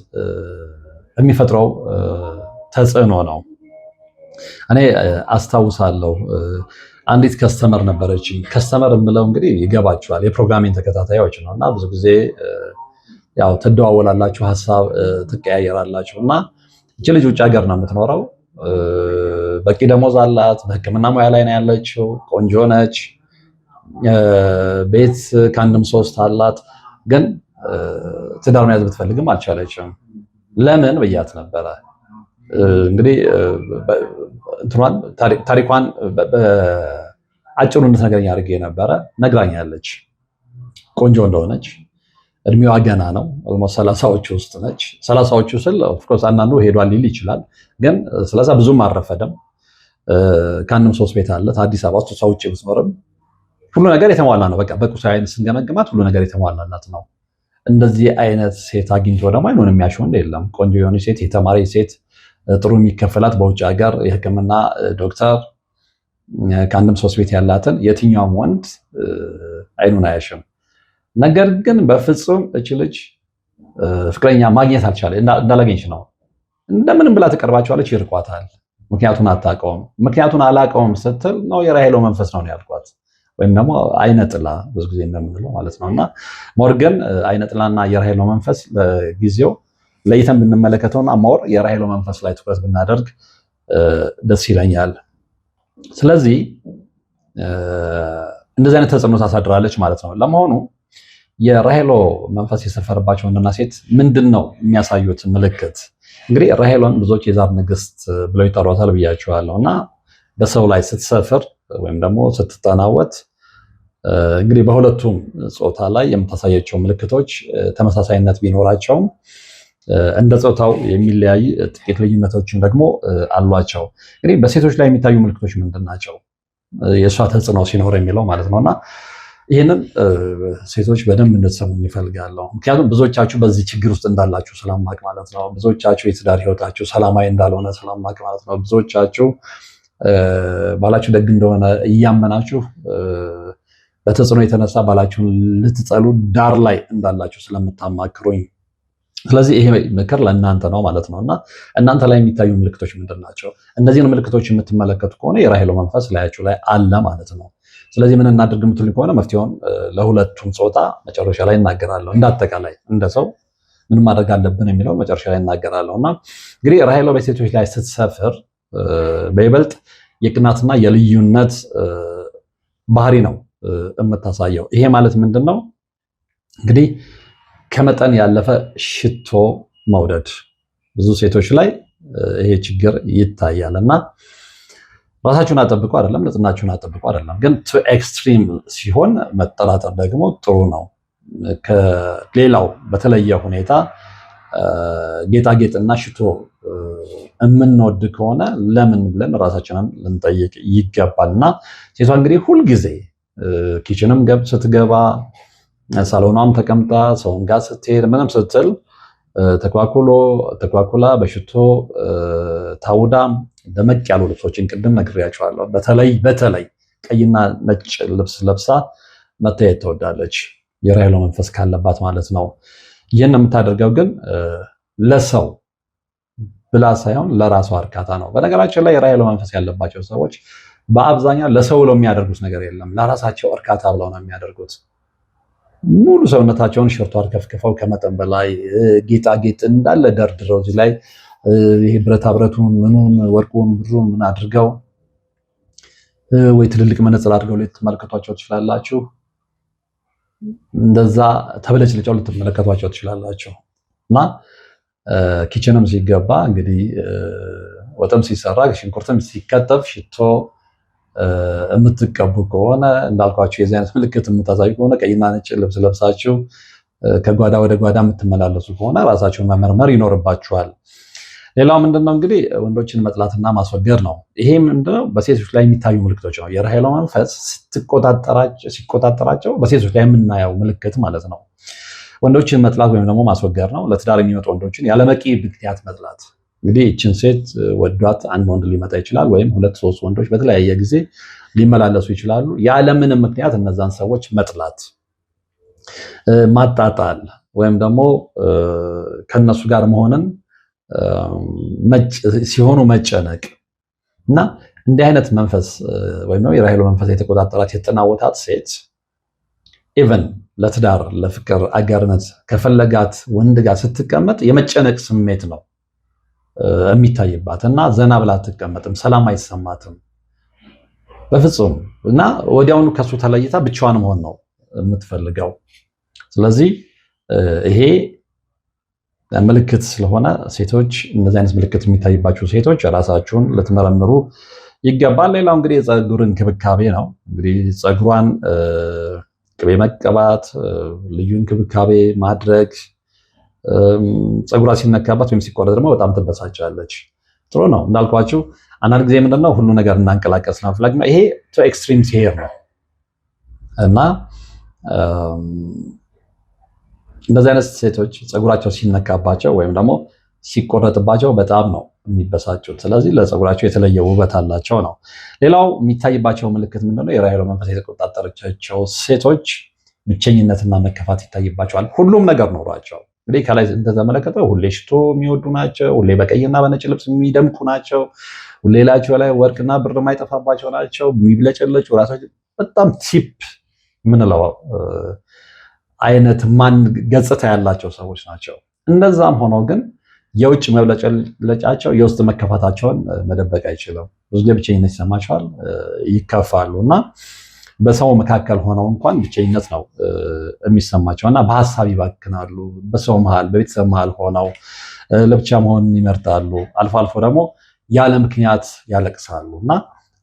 Speaker 1: የሚፈጥረው ተጽዕኖ ነው። እኔ አስታውሳለሁ አንዲት ከስተመር ነበረች። ከስተመር የምለው እንግዲህ ይገባችኋል የፕሮግራሚንግ ተከታታዮች ነው እና ብዙ ጊዜ ያው ትደዋወላላችሁ፣ ሀሳብ ትቀያየራላችሁ እና እቺ ልጅ ውጭ ሀገር ነው የምትኖረው። በቂ ደሞዝ አላት፣ በሕክምና ሙያ ላይ ነው ያለችው፣ ቆንጆ ነች፣ ቤት ከአንድም ሶስት አላት። ግን ትዳር መያዝ ብትፈልግም አልቻለችም። ለምን ብያት ነበረ። እንግዲህ ታሪኳን በአጭሩ እንድትነግረኝ አድርጌ ነበረ። ነግራኛለች። ቆንጆ እንደሆነች፣ እድሜዋ ገና ነው። ኦልሞስት ሰላሳዎቹ ውስጥ ነች። ሰላሳዎቹ ስል ኦፍኮርስ አንዳንዱ ሄዷል ሊል ይችላል። ግን ስለዛ ብዙም አልረፈደም። ከአንድም ሶስት ቤት አለት። አዲስ አበባ ውስጥ ሰው ውጭ ብትኖርም ሁሉ ነገር የተሟላ ነው። በቃ በቁሳዊ አይነት ስንገመግማት ሁሉ ነገር የተሟላላት ነው። እንደዚህ አይነት ሴት አግኝቶ ደግሞ አይኑን የሚያሸው የለም። ቆንጆ የሆነች ሴት፣ የተማረች ሴት፣ ጥሩ የሚከፈላት በውጭ ሀገር የሕክምና ዶክተር ከአንድም ሶስት ቤት ያላትን የትኛውም ወንድ አይኑን አያሽም። ነገር ግን በፍጹም እች ልጅ ፍቅረኛ ማግኘት አልቻለ። እንዳላገኘች ነው። እንደምንም ብላ ትቀርባቸዋለች፣ ይርቋታል። ምክንያቱን አታውቀውም። ምክንያቱን አላውቀውም ስትል ነው የራሄሎ መንፈስ ነው ያልኳት፣ ወይም ደግሞ አይነ ጥላ ብዙ ጊዜ እንደምንለው ማለት ነው። እና ሞርገን አይነ ጥላና የራሄሎ መንፈስ ለጊዜው ለይተን ብንመለከተውና ሞር የራሄሎ መንፈስ ላይ ትኩረት ብናደርግ ደስ ይለኛል። ስለዚህ እንደዚህ አይነት ተጽዕኖ ታሳድራለች ማለት ነው። ለመሆኑ የራሄሎ መንፈስ የሰፈረባቸው ወንድና ሴት ምንድን ነው የሚያሳዩት ምልክት? እንግዲህ ራሄሎን ብዙዎች የዛር ንግስት ብለው ይጠሯታል ብያቸዋለሁ እና በሰው ላይ ስትሰፍር ወይም ደግሞ ስትጠናወት እንግዲህ በሁለቱም ጾታ ላይ የምታሳያቸው ምልክቶች ተመሳሳይነት ቢኖራቸውም እንደ ጾታው የሚለያይ ጥቂት ልዩነቶችን ደግሞ አሏቸው። እንግዲህ በሴቶች ላይ የሚታዩ ምልክቶች ምንድን ናቸው? የእሷ ተጽዕኖ ሲኖር የሚለው ማለት ነውና ይህንን ሴቶች በደንብ እንድትሰሙኝ ይፈልጋለሁ። ምክንያቱም ብዙዎቻችሁ በዚህ ችግር ውስጥ እንዳላችሁ ስለማቅ ማለት ነው። ብዙዎቻችሁ የትዳር ህይወታችሁ ሰላማዊ እንዳልሆነ ስለማቅ ማለት ነው። ብዙዎቻችሁ ባላችሁ ደግ እንደሆነ እያመናችሁ በተጽዕኖ የተነሳ ባላችሁን ልትጠሉ ዳር ላይ እንዳላችሁ ስለምታማክሩኝ፣ ስለዚህ ይሄ ምክር ለእናንተ ነው ማለት ነው። እና እናንተ ላይ የሚታዩ ምልክቶች ምንድን ናቸው? እነዚህን ምልክቶች የምትመለከቱ ከሆነ የራሄሎ መንፈስ ላያችሁ ላይ አለ ማለት ነው። ስለዚህ ምን እናድርግ የምትሉኝ ከሆነ መፍትሄውን ለሁለቱም ጾታ መጨረሻ ላይ እናገራለሁ። እንዳጠቃላይ እንደ ሰው ምን ማድረግ አለብን የሚለው መጨረሻ ላይ እናገራለሁ። እና እንግዲህ ራሄሎ በሴቶች ላይ ስትሰፍር በይበልጥ የቅናትና የልዩነት ባህሪ ነው የምታሳየው። ይሄ ማለት ምንድን ነው? እንግዲህ ከመጠን ያለፈ ሽቶ መውደድ ብዙ ሴቶች ላይ ይሄ ችግር ይታያል። እና ራሳችሁን አጠብቁ አይደለም፣ ንጽህናችሁን አጠብቁ አይደለም፣ ግን ቱ ኤክስትሪም ሲሆን መጠራጠር ደግሞ ጥሩ ነው። ከሌላው በተለየ ሁኔታ ጌጣጌጥና ሽቶ የምንወድ ከሆነ ለምን ብለን ራሳችንን ልንጠይቅ ይገባል። እና ሴቷ እንግዲህ ሁልጊዜ ኪችንም ስትገባ ሳሎኗም ተቀምጣ ሰውን ጋር ስትሄድ ምንም ስትል ተኳኩላ በሽቶ ታውዳ ደመቅ ያሉ ልብሶችን ቅድም ነግሬያቸዋለሁ። በተለይ ቀይና ነጭ ልብስ ለብሳ መታየት ትወዳለች፣ የራሄሎ መንፈስ ካለባት ማለት ነው። ይህን የምታደርገው ግን ለሰው ብላ ሳይሆን ለራሷ እርካታ ነው። በነገራችን ላይ የራሄሎ መንፈስ ያለባቸው ሰዎች በአብዛኛው ለሰው ብለው የሚያደርጉት ነገር የለም፣ ለራሳቸው እርካታ ብለው ነው የሚያደርጉት። ሙሉ ሰውነታቸውን ሸርቶ አርከፍክፈው ከመጠን በላይ ጌጣጌጥ እንዳለ ደርድረው እዚህ ላይ ይሄ ብረታ ብረቱን ምኑን ወርቁን ብሩን ምን አድርገው ወይ ትልልቅ መነጽር አድርገው ልትመለከቷቸው ትችላላችሁ። እንደዛ ተበለጭልጫው ልትመለከቷቸው ትችላላችሁ። እና ኪችንም ሲገባ እንግዲህ ወጥም ሲሰራ ሽንኩርትም ሲከተፍ ሽቶ የምትቀቡ ከሆነ እንዳልኳችሁ የዚህ አይነት ምልክት የምታሳዩ ከሆነ ቀይና ነጭ ልብስ ለብሳችሁ ከጓዳ ወደ ጓዳ የምትመላለሱ ከሆነ ራሳችሁን መመርመር ይኖርባችኋል። ሌላው ምንድነው እንግዲህ ወንዶችን መጥላትና ማስወገድ ነው። ይሄ ምንድነው በሴቶች ላይ የሚታዩ ምልክቶች ነው። የራሄሎ መንፈስ ሲቆጣጠራቸው በሴቶች ላይ የምናየው ምልክት ማለት ነው። ወንዶችን መጥላት ወይም ደግሞ ማስወገድ ነው። ለትዳር የሚመጡ ወንዶችን ያለበቂ ምክንያት መጥላት። እንግዲህ ይችን ሴት ወዷት አንድ ወንድ ሊመጣ ይችላል፣ ወይም 2-3 ወንዶች በተለያየ ጊዜ ሊመላለሱ ይችላሉ። ያለምንም ምክንያት እነዛን ሰዎች መጥላት፣ ማጣጣል ወይም ደግሞ ከነሱ ጋር መሆንን ሲሆኑ መጨነቅ እና እንዲህ አይነት መንፈስ ወይም ደግሞ የራሄሎ መንፈስ የተቆጣጠራት የተጠናወታት ሴት ኢቨን ለትዳር ለፍቅር አጋርነት ከፈለጋት ወንድ ጋር ስትቀመጥ የመጨነቅ ስሜት ነው የሚታይባት እና ዘና ብላ አትቀመጥም፣ ሰላም አይሰማትም በፍጹም። እና ወዲያውኑ ከሱ ተለይታ ብቻዋን መሆን ነው የምትፈልገው። ስለዚህ ይሄ ምልክት ስለሆነ ሴቶች እንደዚህ አይነት ምልክት የሚታይባቸው ሴቶች ራሳችሁን ልትመረምሩ ይገባል። ሌላው እንግዲህ የፀጉር እንክብካቤ ነው። እንግዲህ ፀጉሯን ቅቤ መቀባት፣ ልዩ እንክብካቤ ማድረግ። ፀጉሯ ሲነካባት ወይም ሲቆረጥ ደግሞ በጣም ትበሳጫለች። ጥሩ ነው እንዳልኳችሁ። አንዳንድ ጊዜ ምንድነው ሁሉ ነገር እናንቀላቀል ስለመፍለግ ነው። ይሄ ቱ ኤክስትሪም ሲሄድ ነው እና እንደዚህ አይነት ሴቶች ፀጉራቸው ሲነካባቸው ወይም ደግሞ ሲቆረጥባቸው በጣም ነው የሚበሳጩት። ስለዚህ ለፀጉራቸው የተለየ ውበት አላቸው ነው። ሌላው የሚታይባቸው ምልክት ምንድነው? የራሄሎ መንፈስ የተቆጣጠረቻቸው ሴቶች ብቸኝነትና መከፋት ይታይባቸዋል። ሁሉም ነገር ኖሯቸው እንግዲህ ከላይ እንደተመለከተው ሁሌ ሽቶ የሚወዱ ናቸው። ሁሌ በቀይና በነጭ ልብስ የሚደምቁ ናቸው። ሁሌ ላያቸው ላይ ወርቅና ብር የማይጠፋባቸው ናቸው። የሚብለጨለጩ ራሳቸው በጣም ቲፕ ምንለው አይነት ማን ገጽታ ያላቸው ሰዎች ናቸው። እንደዛም ሆኖ ግን የውጭ መብለጨለጫቸው የውስጥ መከፋታቸውን መደበቅ አይችልም። ብዙ ጊዜ ብቸኝነት ይሰማቸዋል፣ ይከፋሉ እና በሰው መካከል ሆነው እንኳን ብቸኝነት ነው የሚሰማቸው እና በሀሳብ ይባክናሉ። በሰው መሃል በቤተሰብ መሃል ሆነው ለብቻ መሆንን ይመርጣሉ። አልፎ አልፎ ደግሞ ያለ ምክንያት ያለቅሳሉ እና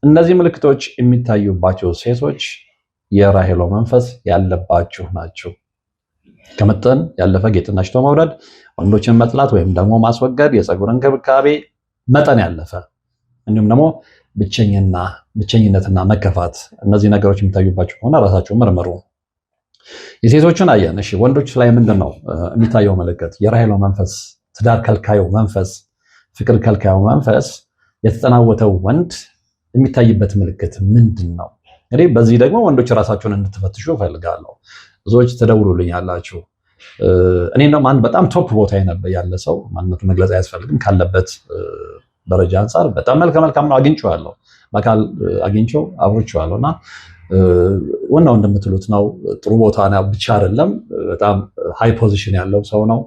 Speaker 1: እነዚህ ምልክቶች የሚታዩባቸው ሴቶች የራሄሎ መንፈስ ያለባችሁ ናቸው። ከመጠን ያለፈ ጌጥና ሽቶ መውደድ፣ ወንዶችን መጥላት ወይም ደግሞ ማስወገድ፣ የፀጉር እንክብካቤ መጠን ያለፈ እንዲሁም ደግሞ ብቸኝነትና መከፋት፣ እነዚህ ነገሮች የሚታዩባችሁ ከሆነ ራሳችሁን መርምሩ። የሴቶችን አየን። እሺ ወንዶች ላይ ምንድን ነው የሚታየው ምልክት? የራሔል መንፈስ፣ ትዳር ከልካዩ መንፈስ፣ ፍቅር ከልካዩ መንፈስ የተጠናወተው ወንድ የሚታይበት ምልክት ምንድን ነው? እንግዲህ በዚህ ደግሞ ወንዶች ራሳቸውን እንድትፈትሹ እፈልጋለሁ። ብዙዎች ትደውሉልኛላችሁ። እኔ እንደውም አንድ በጣም ቶፕ ቦታ ያለ ሰው ማንነቱ መግለጽ አያስፈልግም ካለበት ደረጃ አንጻር በጣም መልካም ነው። አግኝቼዋለሁ፣ በአካል አግኝቼው አብሮቼዋለሁ እና ወናው እንደምትሉት ነው። ጥሩ ቦታ ነው ብቻ አይደለም፣ በጣም ሃይ ፖዚሽን ያለው ሰው ነው።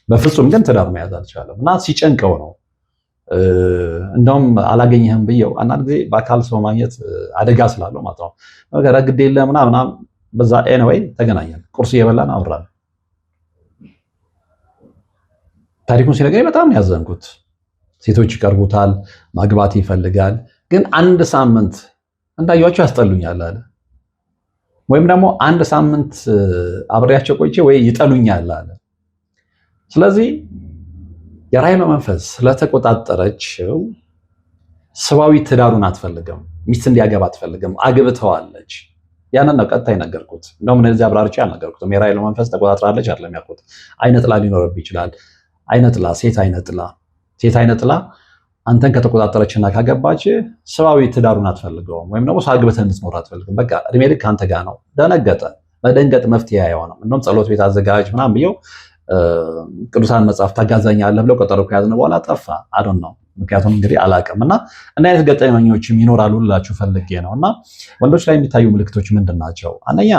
Speaker 1: በፍጹም ግን ትዳር መያዝ አልቻለም እና ሲጨንቀው ነው። እንደውም አላገኘህም ብየው አንዳንድ ጊዜ በአካል ሰው ማግኘት አደጋ ስላለው ማለት ነው ነገር ግድ የለ ምናምን በዛ ኤኒዌይ ተገናኘን፣ ቁርስ እየበላን አወራን። ታሪኩን ሲነግረኝ በጣም ያዘንኩት። ሴቶች ይቀርቡታል፣ ማግባት ይፈልጋል፣ ግን አንድ ሳምንት እንዳያቸው ያስጠሉኛል አለ። ወይም ደግሞ አንድ ሳምንት አብሬያቸው ቆይቼ ወይ ይጠሉኛል አለ። ስለዚህ የራሔል መንፈስ ስለተቆጣጠረችው ሰዋዊ ትዳሩን አትፈልግም፣ ሚስት እንዲያገባ አትፈልግም። አግብተዋለች። ያንን ነው ቀጥታ የነገርኩት። እንደውም እነዚህ አብራርጬ አልነገርኩትም። የራሔል መንፈስ ተቆጣጥራለች አይደለም ያልኩት። አይነ ጥላ ሊኖርብህ ይችላል። አይነ ጥላ፣ ሴት አይነ ጥላ አንተን ከተቆጣጠረችና ካገባች ሰዋዊ ትዳሩን አትፈልገውም፣ ወይም ደግሞ አግብተህ እንድትኖር አትፈልግም። በቃ እድሜ ልክ አንተ ጋር ነው። ደነገጠ። መደንገጥ መፍትሄ አይሆንም። እንደውም ጸሎት ቤት አዘጋጅ ምናምን ብየው ቅዱሳን መጽሐፍ ታጋዛኛለህ ብለው ቀጠሮ ከያዝን በኋላ ጠፋ። አዶን ነው ምክንያቱም እንግዲህ አላውቅም። እና አይነት ገጠመኞችም ይኖራሉ ልላችሁ ፈልጌ ነው። እና ወንዶች ላይ የሚታዩ ምልክቶች ምንድን ናቸው? አንደኛ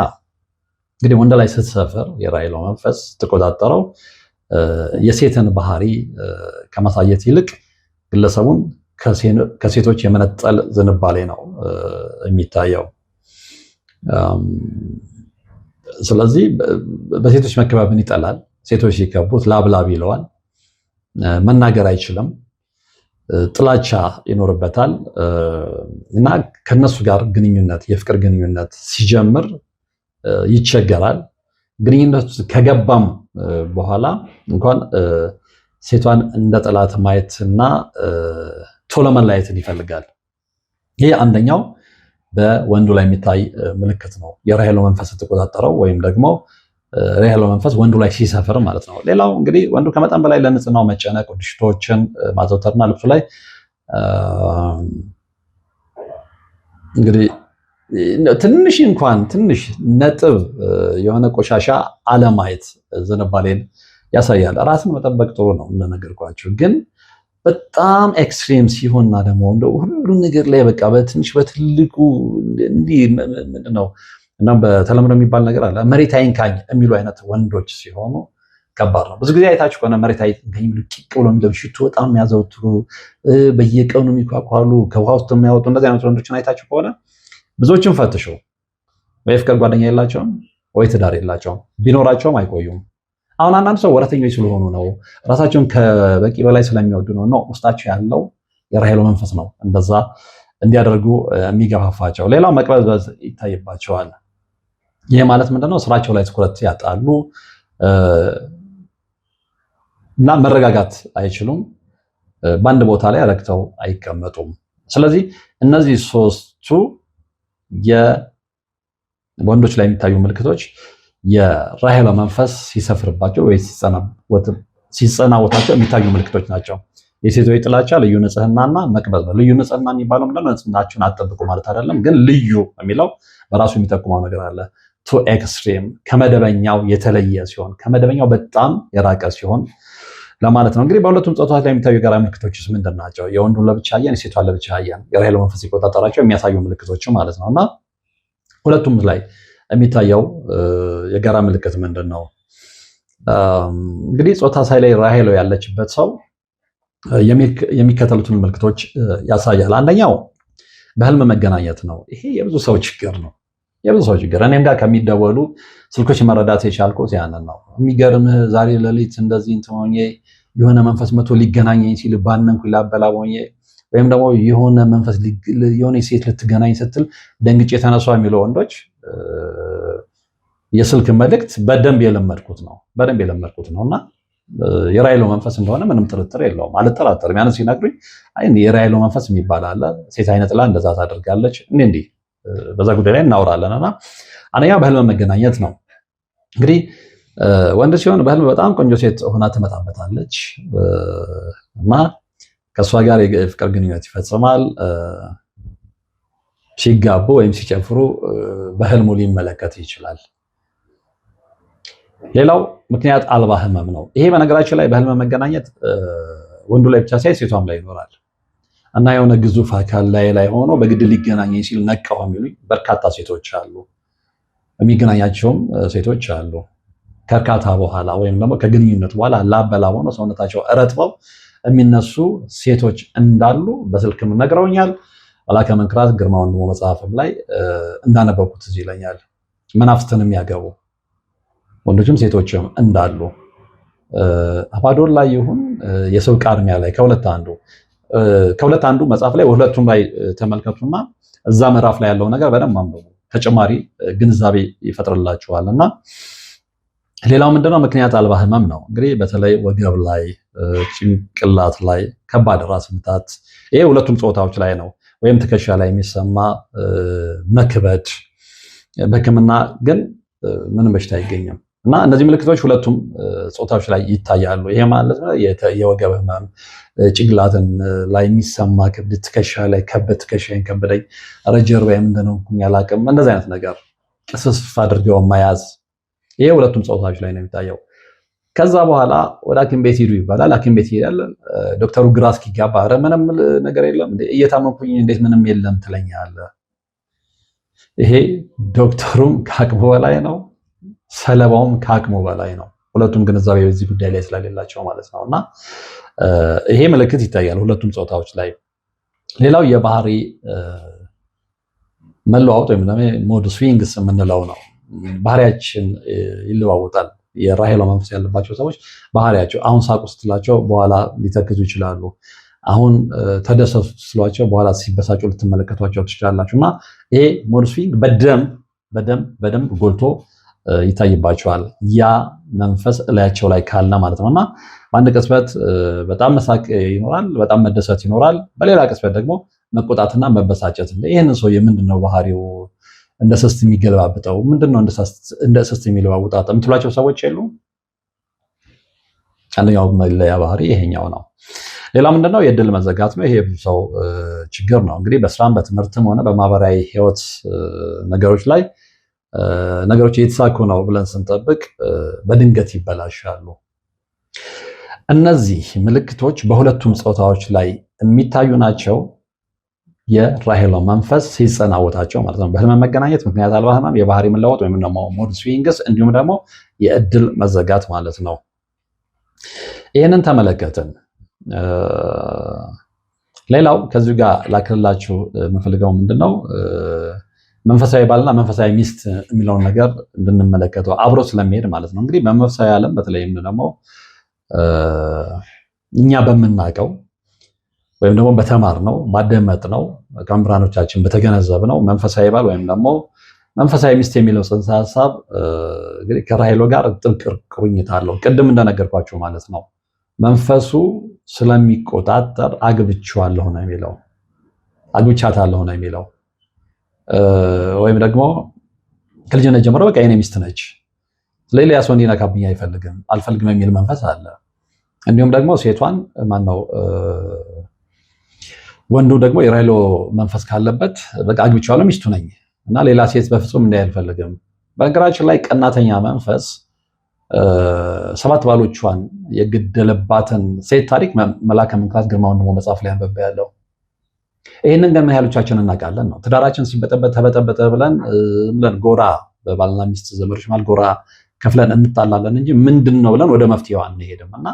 Speaker 1: እንግዲህ ወንድ ላይ ስትሰፍር የራሔል መንፈስ ስትቆጣጠረው የሴትን ባህሪ ከማሳየት ይልቅ ግለሰቡን ከሴቶች የመነጠል ዝንባሌ ነው የሚታየው። ስለዚህ በሴቶች መከባብን ይጠላል። ሴቶች ሲከቡት ላብላብ ይለዋል። መናገር አይችልም። ጥላቻ ይኖርበታል እና ከነሱ ጋር ግንኙነት የፍቅር ግንኙነት ሲጀምር ይቸገራል። ግንኙነቱ ከገባም በኋላ እንኳን ሴቷን እንደ ጠላት ማየትና ቶሎ መለያየትን ይፈልጋል። ይህ አንደኛው በወንዱ ላይ የሚታይ ምልክት ነው። የራሔል መንፈስ ስትቆጣጠረው ወይም ደግሞ የራሔል መንፈስ ወንዱ ላይ ሲሰፍር ማለት ነው። ሌላው እንግዲህ ወንዱ ከመጠን በላይ ለንጽህናው መጨነቅ፣ ሽቶዎችን ማዘውተርና ልብሱ ላይ እንግዲህ ትንሽ ነጥብ የሆነ ቆሻሻ አለማየት ዝንባሌን ያሳያል። ራስን መጠበቅ ጥሩ ነው እንደነገርኳችሁ፣ ግን በጣም ኤክስትሪም ሲሆንና ደግሞ ሁሉ ነገር ላይ በቃ በትንሽ በትልቁ እንዲህ ምንድነው እና በተለምዶ የሚባል ነገር አለ፣ መሬት አይንካኝ የሚሉ አይነት ወንዶች ሲሆኑ ከባድ ነው። ብዙ ጊዜ አይታችሁ ከሆነ መሬት አይንካኝ የሚሉ ቂቅ ብሎ የሚለብሱ ሽቶ በጣም የሚያዘወትሩ በየቀኑ የሚኳኳሉ ከውሃ ውስጥ የሚያወጡ እንደዚህ አይነት ወንዶችን አይታችሁ ከሆነ ብዙዎችን ፈትሹ። ወይ ፍቅር ጓደኛ የላቸውም ወይ ትዳር የላቸውም፣ ቢኖራቸውም አይቆዩም። አሁን አንዳንድ ሰው ወረተኞች ስለሆኑ ነው፣ ራሳቸውን ከበቂ በላይ ስለሚወዱ ነው። ውስጣቸው ያለው የራሔል መንፈስ ነው እንደዛ እንዲያደርጉ የሚገፋፋቸው። ሌላው መቅበዝበዝ ይታይባቸዋል። ይህ ማለት ምንድነው? ስራቸው ላይ ትኩረት ያጣሉ እና መረጋጋት አይችሉም። በአንድ ቦታ ላይ ረግተው አይቀመጡም። ስለዚህ እነዚህ ሶስቱ የወንዶች ላይ የሚታዩ ምልክቶች የራሔል መንፈስ ሲሰፍርባቸው ወይ ሲጸናወታቸው የሚታዩ ምልክቶች ናቸው። የሴቶች ጥላቻ፣ ልዩ ንጽህናና መቅበዝበዝ። ልዩ ንጽህና የሚባለው ምንድነው? ንጽህናችሁን አትጠብቁ ማለት አይደለም፣ ግን ልዩ የሚለው በራሱ የሚጠቁመው ነገር አለ። ቱ ኤክስትሪም ከመደበኛው የተለየ ሲሆን፣ ከመደበኛው በጣም የራቀ ሲሆን ለማለት ነው። እንግዲህ በሁለቱም ጾታዎች ላይ የሚታዩ የጋራ ምልክቶችስ ምንድን ናቸው? የወንዱን ለብቻ አየን፣ የሴቷን ለብቻ አየን። የራሔል መንፈስ ሲቆጣጠራቸው የሚያሳዩ ምልክቶች ማለት ነው እና ሁለቱም ላይ የሚታየው የጋራ ምልክት ምንድን ነው? እንግዲህ ጾታ ሳይለይ ራሔል ያለችበት ሰው የሚከተሉትን ምልክቶች ያሳያል። አንደኛው በህልም መገናኘት ነው። ይሄ የብዙ ሰው ችግር ነው። እኔም ጋር ከሚደወሉ ስልኮች መረዳት የቻልኩት ያንን ነው። የሚገርምህ ዛሬ ሌሊት እንደዚህ እንትን ሆኜ የሆነ መንፈስ መቶ ሊገናኘኝ ሲል ባነንኩኝ ላበላብ ሆኜ ወይም ደግሞ የሆነ መንፈስ የሆነ ሴት ልትገናኝ ስትል ደንግጬ የተነሷ የሚለው ወንዶች የስልክ መልእክት በደንብ የለመድኩት ነው እና የራሔል መንፈስ እንደሆነ ምንም ጥርጥር የለውም፣ አልጠራጠርም። ያን ሲነግሩኝ የራሔል መንፈስ የሚባል አለ፣ ሴት አይነ ጥላ እንደዛ ታደርጋለች፣ እንዲህ በዛ ጉዳይ ላይ እናወራለን። እና አንደኛ በህልም መገናኘት ነው። እንግዲህ ወንድ ሲሆን በህልም በጣም ቆንጆ ሴት ሆና ትመጣበታለች እና ከእሷ ጋር የፍቅር ግንኙነት ይፈጽማል። ሲጋቡ ወይም ሲጨፍሩ በህልሙ ሊመለከት ይችላል። ሌላው ምክንያት አልባ ህመም ነው። ይሄ በነገራችን ላይ በህልም መገናኘት ወንዱ ላይ ብቻ ሳይሆን ሴቷም ላይ ይኖራል እና የሆነ ግዙፍ አካል ላይ ሆኖ በግድ ሊገናኘኝ ሲል ነቃው የሚሉኝ በርካታ ሴቶች አሉ። የሚገናኛቸውም ሴቶች አሉ። ከእርካታ በኋላ ወይም ደግሞ ከግንኙነት በኋላ ላበላ ሆኖ ሰውነታቸው እረጥበው የሚነሱ ሴቶች እንዳሉ በስልክም ነግረውኛል። መላከ መንክራት ግርማ ወንድሙ መጽሐፍም ላይ እንዳነበብኩት እዚህ ይለኛል። መናፍስትንም ያገቡ ወንዶችም ሴቶችም እንዳሉ አባዶር ላይ ይሁን የሰው ቃርሚያ ላይ ከሁለት አንዱ መጽሐፍ ላይ ሁለቱም ላይ ተመልከቱና እዛ ምዕራፍ ላይ ያለው ነገር በደንብ አንብቡ። ተጨማሪ ግንዛቤ ይፈጥርላችኋል። እና ሌላው ምንድነው? ምክንያት አልባ ህመም ነው። እንግዲህ በተለይ ወገብ ላይ፣ ጭንቅላት ላይ ከባድ ራስ ምታት፣ ይሄ ሁለቱም ጾታዎች ላይ ነው። ወይም ትከሻ ላይ የሚሰማ መክበድ፣ በህክምና ግን ምንም በሽታ አይገኝም እና እነዚህ ምልክቶች ሁለቱም ጾታዎች ላይ ይታያሉ። ይሄ ማለት ነው የወገብ ህመም፣ ጭንቅላትን ላይ የሚሰማ ክብደት፣ ትከሻ ላይ ትከሻዬን ከበደኝ፣ ኧረ ጀርባዬ ምንድን ነው ያላቅም፣ እንደዚህ አይነት ነገር ቅስፍ አድርገው መያዝ፣ ይሄ ሁለቱም ጾታዎች ላይ ነው የሚታየው። ከዛ በኋላ ወደ ሐኪም ቤት ሂዱ ይባላል። ሐኪም ቤት ይሄዳል። ዶክተሩ ግራ እስኪጋባ ኧረ ምንም ነገር የለም እየታመምኩኝ እንዴት ምንም የለም ትለኛለህ? ይሄ ዶክተሩም ከአቅሙ በላይ ነው፣ ሰለባውም ከአቅሙ በላይ ነው። ሁለቱም ግንዛቤ በዚህ ጉዳይ ላይ ስለሌላቸው ማለት ነው። እና ይሄ ምልክት ይታያል ሁለቱም ጾታዎች ላይ። ሌላው የባህሪ መለዋወጥ ወይም ደግሞ ሞድ ስዊንግስ የምንለው ነው። ባህሪያችን ይለዋወጣል። የራሄሎ መንፈስ ያለባቸው ሰዎች ባህሪያቸው አሁን ሳቁ ስትላቸው በኋላ ሊተክዙ ይችላሉ። አሁን ተደሰቱ ስትሏቸው በኋላ ሲበሳጩ ልትመለከቷቸው ትችላላችሁ። እና ይሄ ሞድ ስዊንግ በደንብ ጎልቶ ይታይባቸዋል። ያ መንፈስ እላያቸው ላይ ካለ ማለት ነው። እና በአንድ ቅጽበት በጣም መሳቅ ይኖራል፣ በጣም መደሰት ይኖራል። በሌላ ቅጽበት ደግሞ መቆጣትና መበሳጨት። ይህንን ሰውዬ ምንድነው ባህሪው እንደ ስስት የሚገለባብጠው ምንድነው እንደ ስስት የሚለዋውጣት የምትሏቸው ሰዎች የሉ። አንደኛው መለያ ባህሪ ይሄኛው ነው። ሌላ ምንድነው? የእድል መዘጋት ነው። ይሄ ብዙ ሰው ችግር ነው። እንግዲህ በስራም በትምህርትም ሆነ በማህበራዊ ህይወት ነገሮች ላይ ነገሮች እየተሳኩ ነው ብለን ስንጠብቅ በድንገት ይበላሻሉ። እነዚህ ምልክቶች በሁለቱም ጾታዎች ላይ የሚታዩ ናቸው። የራሄሎ መንፈስ ሲጸናወታቸው ማለት ነው። በህልም መገናኘት፣ ምክንያት አልባ ህመም፣ የባህሪ መለወጥ ወይም ደግሞ ሞድ ስዊንግስ እንዲሁም ደግሞ የእድል መዘጋት ማለት ነው። ይህንን ተመለከትን። ሌላው ከዚሁ ጋር ላክልላችሁ የምፈልገው ምንድነው መንፈሳዊ ባልና መንፈሳዊ ሚስት የሚለውን ነገር እንድንመለከተው አብሮ ስለሚሄድ ማለት ነው። እንግዲህ በመንፈሳዊ ዓለም በተለይም ደግሞ እኛ በምናውቀው ወይም ደግሞ በተማርነው ባደመጥነው ከመምህራኖቻችን በተገነዘብነው መንፈሳዊ ባል ወይም ደግሞ መንፈሳዊ ሚስት የሚለው ጽንሰ ሀሳብ እንግዲህ ከራሄሎ ጋር ጥብቅ ቁርኝት አለው። ቅድም እንደነገርኳችሁ ማለት ነው። መንፈሱ ስለሚቆጣጠር አግብቻታለሁ ነው የሚለው ወይም ደግሞ ከልጅነት ጀምሮ በቃ የኔ ሚስት ነች፣ ሌላ ሰው እንዲነካብኝ አልፈልግም የሚል መንፈስ አለ። እንዲሁም ደግሞ ሴቷን ማነው ወንዱ ደግሞ የራሄሎ መንፈስ ካለበት በቃ አግብቻለሁ ሚስቱ ነኝ እና ሌላ ሴት በፍጹም እንዳይ አልፈልግም። በነገራችን ላይ ቀናተኛ መንፈስ 7 ባሎቿን የገደለባትን ሴት ታሪክ መላከ መንክራት ግርማ ወንድሙ መጽሐፍ ላይ አንብቤያለሁ። ይህንን ግን ምን ያህሎቻችን እናውቃለን ነው። ትዳራችን ሲበጠበጥ ተበጠበጠ ብለን ጎራ በባልና ሚስት ዘመዶች ማለት ጎራ ከፍለን እንጣላለን እንጂ ምንድን ነው ብለን ወደ መፍትሄው አንሄድም። እና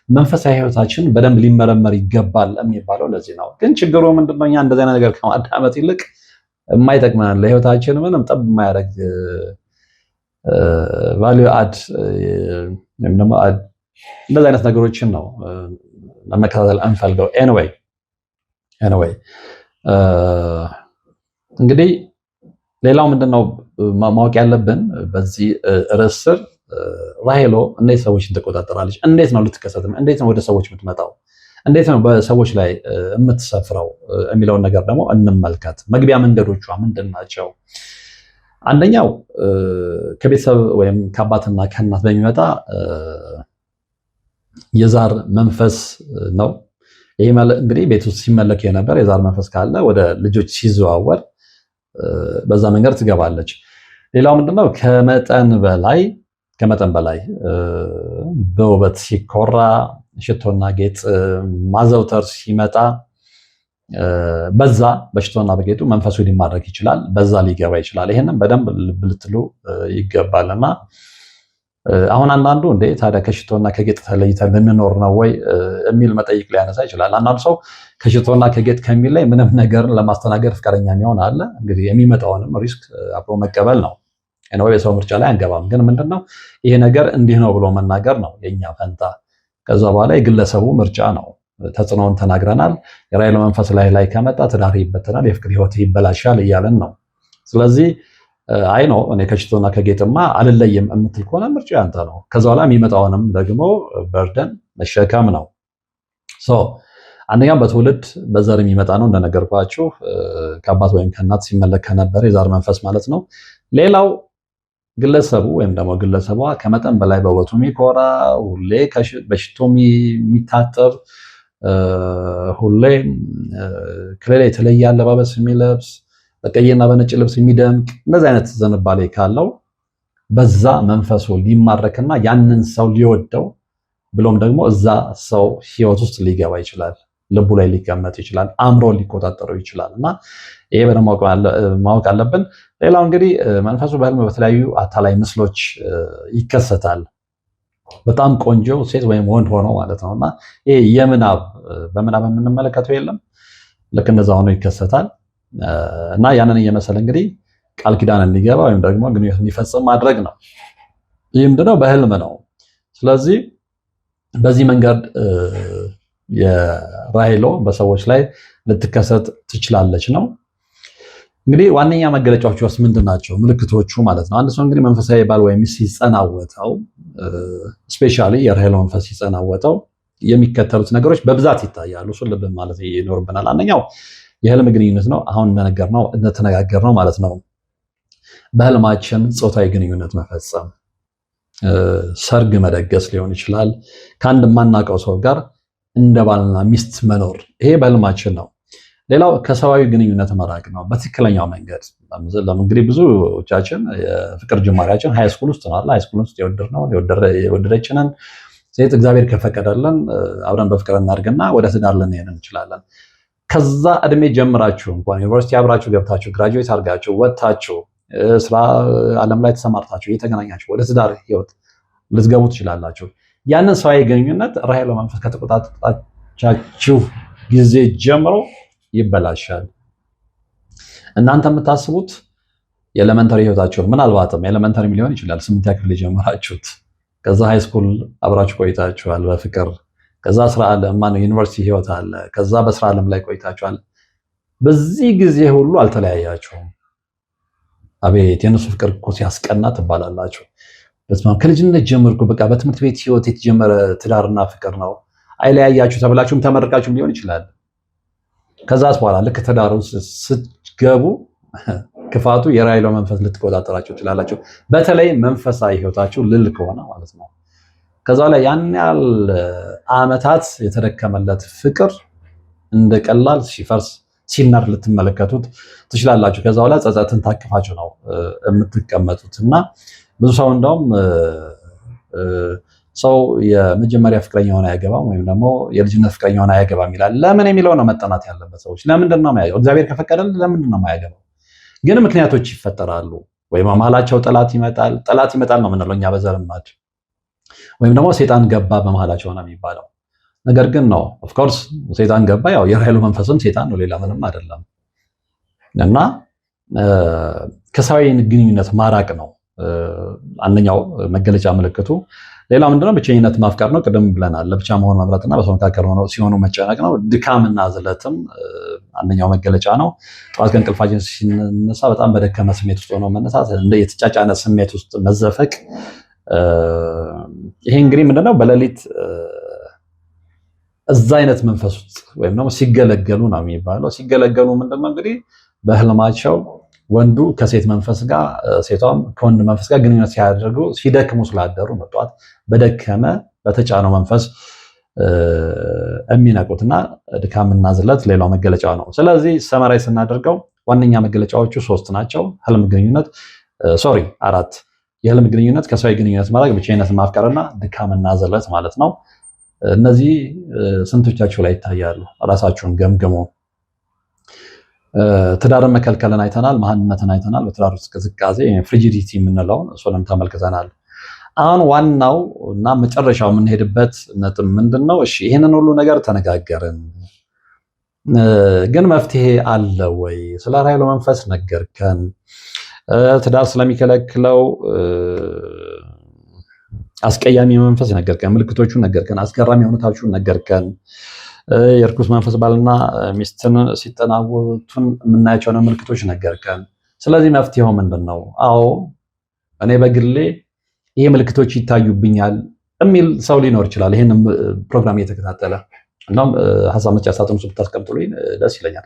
Speaker 1: መንፈሳዊ ህይወታችን በደንብ ሊመረመር ይገባል የሚባለው ለዚህ ነው። ግን ችግሩ ምንድነው? እኛ እንደዚህ አይነት ነገር ከማዳመጥ ይልቅ የማይጠቅመን ለህይወታችን ምንም ጠብ የማያደርግ ቫልዩ አድ ወይም ደግሞ እንደዚህ አይነት ነገሮችን ነው ለመከታተል እንፈልገው። ኤኒዌይ እንግዲህ ሌላው ምንድነው ማወቅ ያለብን በዚህ ርዕስ ስር ራሄሎ እንዴት ሰዎችን ትቆጣጠራለች? እንዴት ነው ልትከሰትም? እንዴት ነው ወደ ሰዎች የምትመጣው? እንዴት ነው በሰዎች ላይ የምትሰፍረው የሚለውን ነገር ደግሞ እንመልከት። መግቢያ መንገዶቿ ምንድን ናቸው? አንደኛው ከቤተሰብ ወይም ከአባትና ከእናት በሚመጣ የዛር መንፈስ ነው። ይሄ ማለት እንግዲህ ቤት ውስጥ ሲመለክ የነበር የዛር መንፈስ ካለ ወደ ልጆች ሲዘዋወር በዛ መንገድ ትገባለች። ሌላው ምንድነው ከመጠን በላይ በውበት ሲኮራ ሽቶና ጌጥ ማዘውተር ሲመጣ በዛ በሽቶና በጌጡ መንፈሱ ሊማረክ ይችላል፣ በዛ ሊገባ ይችላል። ይሄንን በደንብ ልብ ልትሉ ይገባልና አሁን አንዳንዱ እንዴ ታዲያ ከሽቶና ከጌጥ ተለይተን ልንኖር ነው ወይ የሚል መጠይቅ ሊያነሳ ይችላል። አንዳንዱ ሰው ከሽቶና ከጌጥ ከሚል ላይ ምንም ነገርን ለማስተናገድ ፍቃደኛ የሚሆን አለ። እንግዲህ የሚመጣውንም ሪስክ አብሮ መቀበል ነው። የሰው ምርጫ ላይ አንገባም። ግን ምንድነው ይሄ ነገር እንዲህ ነው ብሎ መናገር ነው የኛ ፈንታ። ከዛ በኋላ የግለሰቡ ምርጫ ነው። ተጽዕኖውን ተናግረናል። የራይሎ መንፈስ ላይ ከመጣ ትዳር ይበተናል፣ የፍቅር ህይወት ይበላሻል እያለን ነው። ስለዚህ አይ ነው እኔ ከሽቶና ከጌጥማ አልለይም የምትል ከሆነ ምርጫ ያንተ ነው። ከዛ በኋላ የሚመጣውንም ደግሞ በርደን መሸከም ነው። አንደኛው በትውልድ በዘር የሚመጣ ነው እንደነገርኳችሁ፣ ከአባት ወይም ከእናት ሲመለክ ከነበረ የዛር መንፈስ ማለት ነው። ሌላው ግለሰቡ ወይም ደግሞ ግለሰቧ ከመጠን በላይ በውበቱ የሚኮራ ሁሌ በሽቶ የሚታጠብ ሁሌ ከሌላ የተለየ አለባበስ የሚለብስ በቀይና በነጭ ልብስ የሚደምቅ እንደዚህ አይነት ዝንባሌ ካለው በዛ መንፈሱ ሊማረክና ያንን ሰው ሊወደው ብሎም ደግሞ እዛ ሰው ህይወት ውስጥ ሊገባ ይችላል። ልቡ ላይ ሊቀመጥ ይችላል። አእምሮ ሊቆጣጠረው ይችላል። እና ይሄ በደንብ ማወቅ አለብን። ሌላው እንግዲህ መንፈሱ በህልም በተለያዩ አታላይ ምስሎች ይከሰታል። በጣም ቆንጆ ሴት ወይም ወንድ ሆኖ ማለት ነው። እና ይሄ በምናብ የምንመለከተው የለም ልክ እንደዛ ሆኖ ይከሰታል። እና ያንን እየመሰለ እንግዲህ ቃል ኪዳን እንዲገባ ወይም ደግሞ ግንኙነት እንዲፈጽም ማድረግ ነው። ይህ ምንድነው? በህልም ነው። ስለዚህ በዚህ መንገድ የራሄሎ በሰዎች ላይ ልትከሰት ትችላለች ነው። እንግዲህ ዋነኛ መገለጫዎች ውስጥ ምንድን ናቸው? ምልክቶቹ ማለት ነው። አንድ ሰው እንግዲህ መንፈሳዊ ባል ወይም ሲጸናወተው፣ ስፔሻሊ የራሄሎ መንፈስ ሲጸናወተው የሚከተሉት ነገሮች በብዛት ይታያሉ። እሱን ልብ ማለት ይኖርብናል። አንደኛው የህልም ግንኙነት ነው። አሁን እንደተነጋገርነው ማለት ነው። በህልማችን ጾታዊ ግንኙነት መፈጸም፣ ሰርግ መደገስ ሊሆን ይችላል። ከአንድ የማናውቀው ሰው ጋር እንደ ባልና ሚስት መኖር፣ ይሄ በህልማችን ነው። ሌላው ከሰዋዊ ግንኙነት መራቅ ነው በትክክለኛው መንገድ። እንግዲህ ብዙዎቻችን የፍቅር ጅማሬያችን ሃይስኩል ውስጥ ነው። ሃይስኩል ውስጥ የወደደችንን ሴት እግዚአብሔር ከፈቀደልን አብረን በፍቅር እናድርግና ወደ ትዳር ልንሄድ እንችላለን። ከዛ እድሜ ጀምራችሁ እንኳን ዩኒቨርሲቲ አብራችሁ ገብታችሁ ግራጁዌት አድርጋችሁ ወጥታችሁ ስራ ዓለም ላይ ተሰማርታችሁ እየተገናኛችሁ ወደ ትዳር ህይወት ልትገቡ ትችላላችሁ። ያንን ሰዋዊ ግንኙነት ራሄሎ መንፈስ ከተቆጣጣቻችሁ ጊዜ ጀምሮ ይበላሻል። እናንተ የምታስቡት የኤሌመንተሪ ህይወታችሁን ምናልባትም ኤሌመንተሪ ሊሆን ይችላል 8ኛ ክፍል የጀመራችሁት፣ ከዛ ሃይስኩል አብራችሁ ቆይታችኋል በፍቅር፣ ከዛ ስራ ዓለም ዩኒቨርሲቲ ህይወት አለ፣ ከዛ በስራ ዓለም ላይ ቆይታችኋል። በዚህ ጊዜ ሁሉ አልተለያያችሁም። አቤት የነሱ ፍቅር እኮ ሲያስቀና ትባላላችሁ። ከልጅነት ጀምርኩ በቃ በትምህርት ቤት ህይወት የተጀመረ ትዳርና ፍቅር ነው። አይለያያችሁ ተብላችሁም ተመርቃችሁም ሊሆን ይችላል። ከዛስ በኋላ ልክ ትዳር ውስጥ ስትገቡ ክፋቱ የራሄሎ መንፈስ ልትቆጣጠራችሁ ትችላላችሁ። በተለይ መንፈሳዊ ህይወታችሁ ልል ከሆነ ማለት ነው። ከዛ ላይ ያን ያህል ዓመታት የተደከመለት ፍቅር እንደ ቀላል ሲፈርስ ሲናር ልትመለከቱት ትችላላችሁ። ከዛ በኋላ ጸጸትን ታቅፋችሁ ነው የምትቀመጡት። እና ብዙ ሰው እንደውም ሰው የመጀመሪያ ፍቅረኛውን አያገባም ወይም ደግሞ የልጅነት ፍቅረኛውን አያገባም ይላል። ለምን የሚለው ነው መጠናት ያለበት። ሰዎች ለምንድን ነው የማያገባው? እግዚአብሔር ከፈቀደልን ለምንድን ነው የማያገባው? ግን ምክንያቶች ይፈጠራሉ። ወይም በመሃላቸው ጠላት ይመጣል ነው የምንለው እኛ በዘልማድ፣ ወይም ደግሞ ሴጣን ገባ በመሃላቸው ነው የሚባለው። ነገር ግን ነው ኦፍኮርስ ሴጣን ገባ፣ ያው የራሄሎ መንፈስም ሴጣን ነው፣ ሌላ ምንም አይደለም። እና ከሰዋዊ ግንኙነት ማራቅ ነው አንደኛው መገለጫ ምልክቱ። ሌላው ምንድነው? ብቸኝነት ማፍቀር ነው። ቅድም ብለናል። ለብቻ መሆን መምረጥና በሰው መካከል ሆነው ሲሆኑ መጨነቅ ነው። ድካምና ዝለትም አንደኛው መገለጫ ነው። ጠዋት ከእንቅልፋችን ሲነሳ በጣም በደከመ ስሜት ውስጥ ሆኖ መነሳት፣ እንደ የተጫጫነ ስሜት ውስጥ መዘፈቅ። ይሄ እንግዲህ ምንድነው? በሌሊት እዛ አይነት መንፈስ ውስጥ ወይም ደግሞ ሲገለገሉ ነው የሚባለው። ሲገለገሉ ምንድነው እንግዲህ በህልማቸው ወንዱ ከሴት መንፈስ ጋር ሴቷም ከወንድ መንፈስ ጋር ግንኙነት ሲያደርጉ ሲደክሙ ስላደሩ መጧት በደከመ በተጫነው መንፈስ የሚነቁትና ድካምና ዝለት ሌላው መገለጫ ነው። ስለዚህ ሰመራይ ስናደርገው ዋነኛ መገለጫዎቹ 3 ናቸው። ህልም ግንኙነት አራት የህልም ግንኙነት፣ ከሰው ግንኙነት ማድረግ፣ ብቻነት ማፍቀርና ድካምና ዝለት ማለት ነው። እነዚህ ስንቶቻችሁ ላይ ይታያሉ? ራሳችሁን ገምግሙ። ትዳርን መከልከልን አይተናል፣ መሃንነትን አይተናል፣ በትዳር ውስጥ ቅዝቃዜ ፍሪጂዲቲ የምንለውን እሱንም ተመልክተናል። አሁን ዋናው እና መጨረሻው የምንሄድበት ነጥብ ምንድነው? እሺ ይህንን ሁሉ ነገር ተነጋገርን፣ ግን መፍትሄ አለ ወይ? ስለ ኃይሉ መንፈስ ነገርከን፣ ትዳር ስለሚከለክለው አስቀያሚ መንፈስ ነገርከን፣ ምልክቶቹን ነገርከን፣ አስገራሚ እውነታዎቹን ነገርከን፣ የርኩስ መንፈስ ባልና ሚስትን ሲጠናወቱን የምናያቸውን ምልክቶች ነገርከን። ስለዚህ መፍትሄው ምንድነው? አዎ እኔ በግሌ ይሄ ምልክቶች ይታዩብኛል የሚል ሰው ሊኖር ይችላል። ይሄን ፕሮግራም እየተከታተለ እናም ሐሳብ መስጫ ሳጥን ውስጥ ብታስቀምጡልኝ ደስ ይለኛል።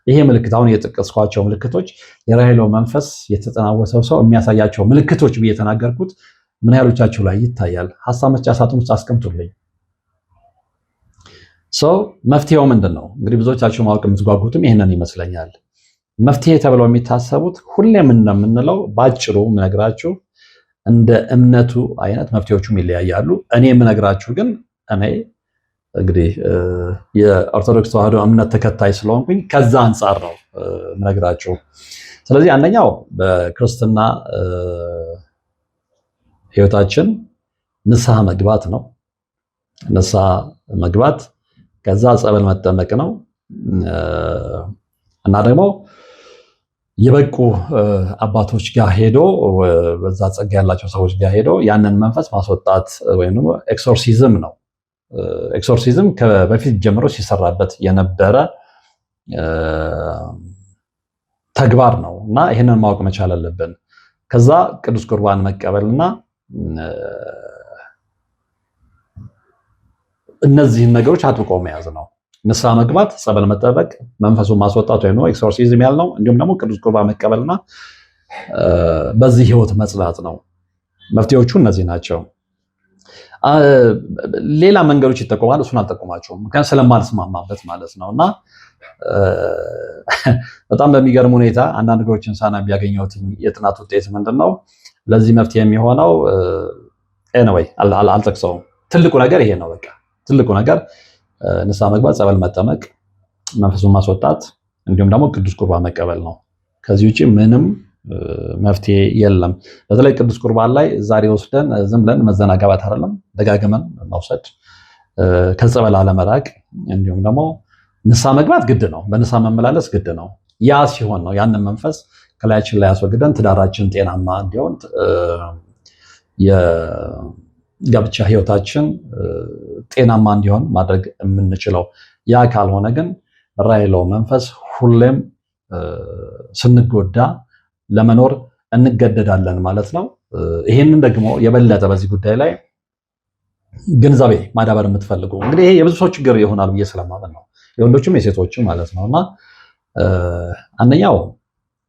Speaker 1: ይሄ ምልክት አሁን የጠቀስኳቸው ምልክቶች የራሔሎ መንፈስ የተጠናወሰው ሰው የሚያሳያቸው ምልክቶች ብዬ የተናገርኩት ምን ያህሎቻችሁ ላይ ይታያል? ሐሳብ መስጫ ሳጥን ውስጥ አስቀምጡልኝ። መፍትሄው ምንድን ነው? እንግዲህ ብዙዎቻችሁ ማወቅ የምትጓጉትም ይሄንን ይመስለኛል። መፍትሄ ተብለው የሚታሰቡት ሁሌም እንደምንለው ባጭሩ የምነግራችሁ እንደ እምነቱ አይነት መፍትሄዎቹም ይለያያሉ። እኔ የምነግራችሁ ግን እኔ እንግዲህ የኦርቶዶክስ ተዋህዶ እምነት ተከታይ ስለሆንኩኝ ከዛ አንጻር ነው የምነግራችሁ። ስለዚህ አንደኛው በክርስትና ህይወታችን ንስሐ መግባት ነው። ንስሐ መግባት ከዛ ጸበል መጠመቅ ነው እና ደግሞ የበቁ አባቶች ጋር ሄዶ በዛ ጸጋ ያላቸው ሰዎች ጋር ሄዶ ያንን መንፈስ ማስወጣት ወይም ደግሞ ኤክሶርሲዝም ነው። ኤክሶርሲዝም በፊት ጀምሮ ሲሰራበት የነበረ ተግባር ነው እና ይህንን ማወቅ መቻል አለብን። ከዛ ቅዱስ ቁርባን መቀበልና እነዚህን ነገሮች አጥብቆ መያዝ ነው። ንስሐ መግባት፣ ጸበል መጠበቅ፣ መንፈሱን ማስወጣት ወይም ኤክሶርሲዝም ያልነው፣ እንዲሁም ደግሞ ቅዱስ ቁርባን መቀበልና በዚህ ህይወት መጽናት ነው። መፍትሄዎቹ እነዚህ ናቸው። ሌላ መንገዶች ይጠቆማል፣ እሱን አልጠቆማቸውም፣ ምክንያቱም ስለማልስማማበት ማለት ነው። እና በጣም በሚገርም ሁኔታ አንዳንድ ነገሮችን ሳነብ ያገኘሁት የጥናት ውጤት ምንድነው ለዚህ መፍትሄ የሚሆነው ኤኒዌይ አልጠቅሰውም። ትልቁ ነገር ይሄ ነው። በቃ ትልቁ ነገር ንስሐ መግባት፣ ጸበል መጠመቅ፣ መንፈሱን ማስወጣት እንዲሁም ደግሞ ቅዱስ ቁርባን መቀበል ነው። ከዚህ ውጪ ምንም መፍትሄ የለም። በተለይ ቅዱስ ቁርባን ላይ ዛሬ ወስደን ዝም ብለን መዘናጋባት አይደለም፣ ደጋግመን መውሰድ፣ ከጸበል አለመራቅ እንዲሁም ደግሞ ንስሐ መግባት ግድ ነው። በንስሐ መመላለስ ግድ ነው። ያ ሲሆን ነው ያንን መንፈስ ከላያችን ላይ ያስወግደን ትዳራችን ጤናማ እንዲሆን የጋብቻ ህይወታችን ጤናማ እንዲሆን ማድረግ የምንችለው። ያ ካልሆነ ግን ራሔሎ መንፈስ ሁሌም ስንጎዳ ለመኖር እንገደዳለን ማለት ነው። ይሄንን ደግሞ የበለጠ በዚህ ጉዳይ ላይ ግንዛቤ ማዳበር የምትፈልጉ እንግዲህ ይሄ የብዙ ሰው ችግር ይሆናል ብዬ ስለማመን ነው፣ የወንዶችም የሴቶችም ማለት ነው። እና አንደኛው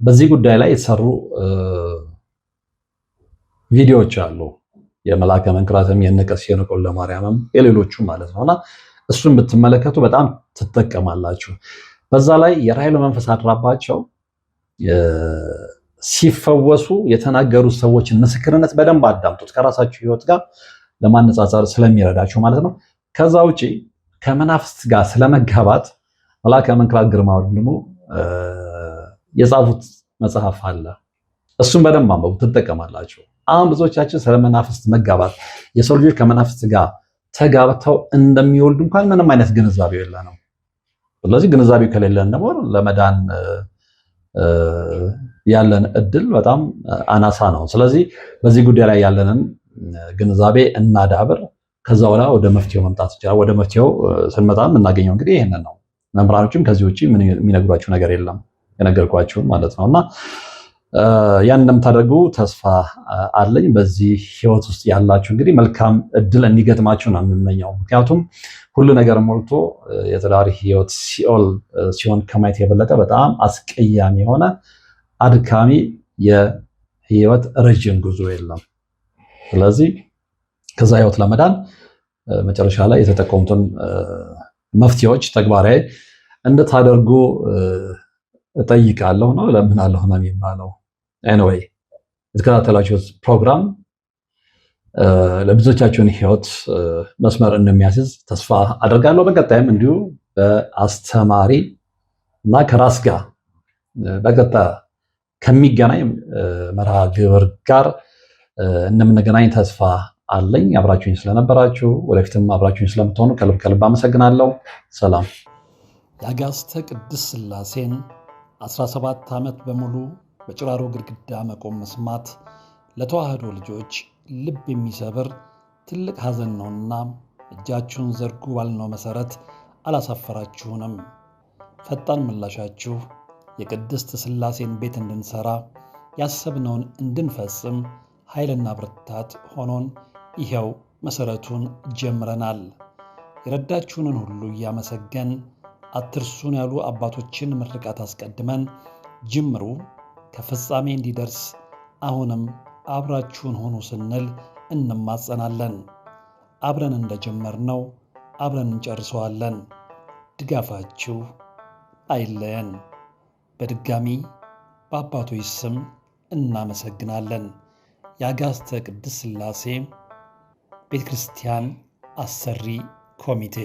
Speaker 1: በዚህ ጉዳይ ላይ የተሰሩ ቪዲዮዎች አሉ። የመልአከ መንክራትም የነቀሲስ ለማርያምም የሌሎቹ ማለት ነውና እሱን ብትመለከቱ በጣም ትጠቀማላችሁ። በዛ ላይ የራሔሎ መንፈስ አድራባቸው ሲፈወሱ የተናገሩት ሰዎችን ምስክርነት በደንብ አዳምጡት፣ ከራሳችሁ ህይወት ጋር ለማነጻጸር ስለሚረዳችሁ ማለት ነው። ከዛ ውጪ ከመናፍስት ጋር ስለመጋባት መልአከ መንክራት ግርማ ወንድሙ የጻፉት መጽሐፍ አለ። እሱን በደንብ አንብቡ፣ ትጠቀማላችሁ። አሁን ብዙዎቻችን ስለ መናፍስት መጋባት የሰው ልጆች ከመናፍስት ጋር ተጋብተው እንደሚወልዱ እንኳን ምንም አይነት ግንዛቤው የለንም። ስለዚህ ግንዛቤው ከሌለን ደግሞ ለመዳን ያለን እድል በጣም አናሳ ነው። ስለዚህ በዚህ ጉዳይ ላይ ያለንን ግንዛቤ እናዳብር። ከዛ በኋላ ወደ መፍትሄው መምጣት ይችላል። ወደ መፍትሄው ስንመጣ የምናገኘው እንግዲህ ይሄንን ነው። መምህራኖችም ከዚህ ውጪ ምን የሚነግሯችሁ ነገር የለም፣ የነገርኳችሁን ማለት ነውና ያን እንደምታደርጉ ተስፋ አለኝ። በዚህ ህይወት ውስጥ ያላችሁ እንግዲህ መልካም እድል እንዲገጥማችሁ ነው የምመኘው። ምክንያቱም ሁሉ ነገር ሞልቶ የትዳር ህይወት ሲኦል ሲሆን ከማየት የበለጠ በጣም አስቀያሚ የሆነ አድካሚ የህይወት ረጅም ጉዞ የለም። ስለዚህ ከዛ ህይወት ለመዳን መጨረሻ ላይ የተጠቀሙትን መፍትሄዎች ተግባራዊ እንድታደርጉ እጠይቃለሁ ነው ለምናለሁ ነው የሚባለው። ኤኒዌይ የተከታተላችሁት ፕሮግራም ለብዙዎቻችሁን ህይወት መስመር እንደሚያስይዝ ተስፋ አደርጋለሁ። በቀጣይም እንዲሁ በአስተማሪ እና ከራስ ጋር በቀጥታ ከሚገናኝ መርሃ ግብር ጋር እንደምንገናኝ ተስፋ አለኝ። አብራችሁኝ ስለነበራችሁ ወደፊትም አብራችሁኝ ስለምትሆኑ ከልብ ከልብ አመሰግናለሁ። ሰላም።
Speaker 2: የአጋዕዝተ ቅድስት ሥላሴን 17 ዓመት በሙሉ በጭራሮ ግድግዳ መቆም መስማት ለተዋህዶ ልጆች ልብ የሚሰብር ትልቅ ሐዘን ነውና እጃችሁን ዘርጉ ባልነው መሠረት አላሳፈራችሁንም። ፈጣን ምላሻችሁ የቅድስት ሥላሴን ቤት እንድንሠራ ያሰብነውን እንድንፈጽም ኃይልና ብርታት ሆኖን ይኸው መሠረቱን ጀምረናል። የረዳችሁንን ሁሉ እያመሰገን አትርሱን ያሉ አባቶችን ምርቃት አስቀድመን ጅምሩ ከፍጻሜ እንዲደርስ አሁንም አብራችሁን ሆኑ ስንል እንማጸናለን። አብረን እንደጀመርነው አብረን እንጨርሰዋለን። ድጋፋችሁ አይለየን። በድጋሚ በአባቶች ስም እናመሰግናለን። የአጋዕዝተ ቅድስት ሥላሴ ቤተ ክርስቲያን አሰሪ ኮሚቴ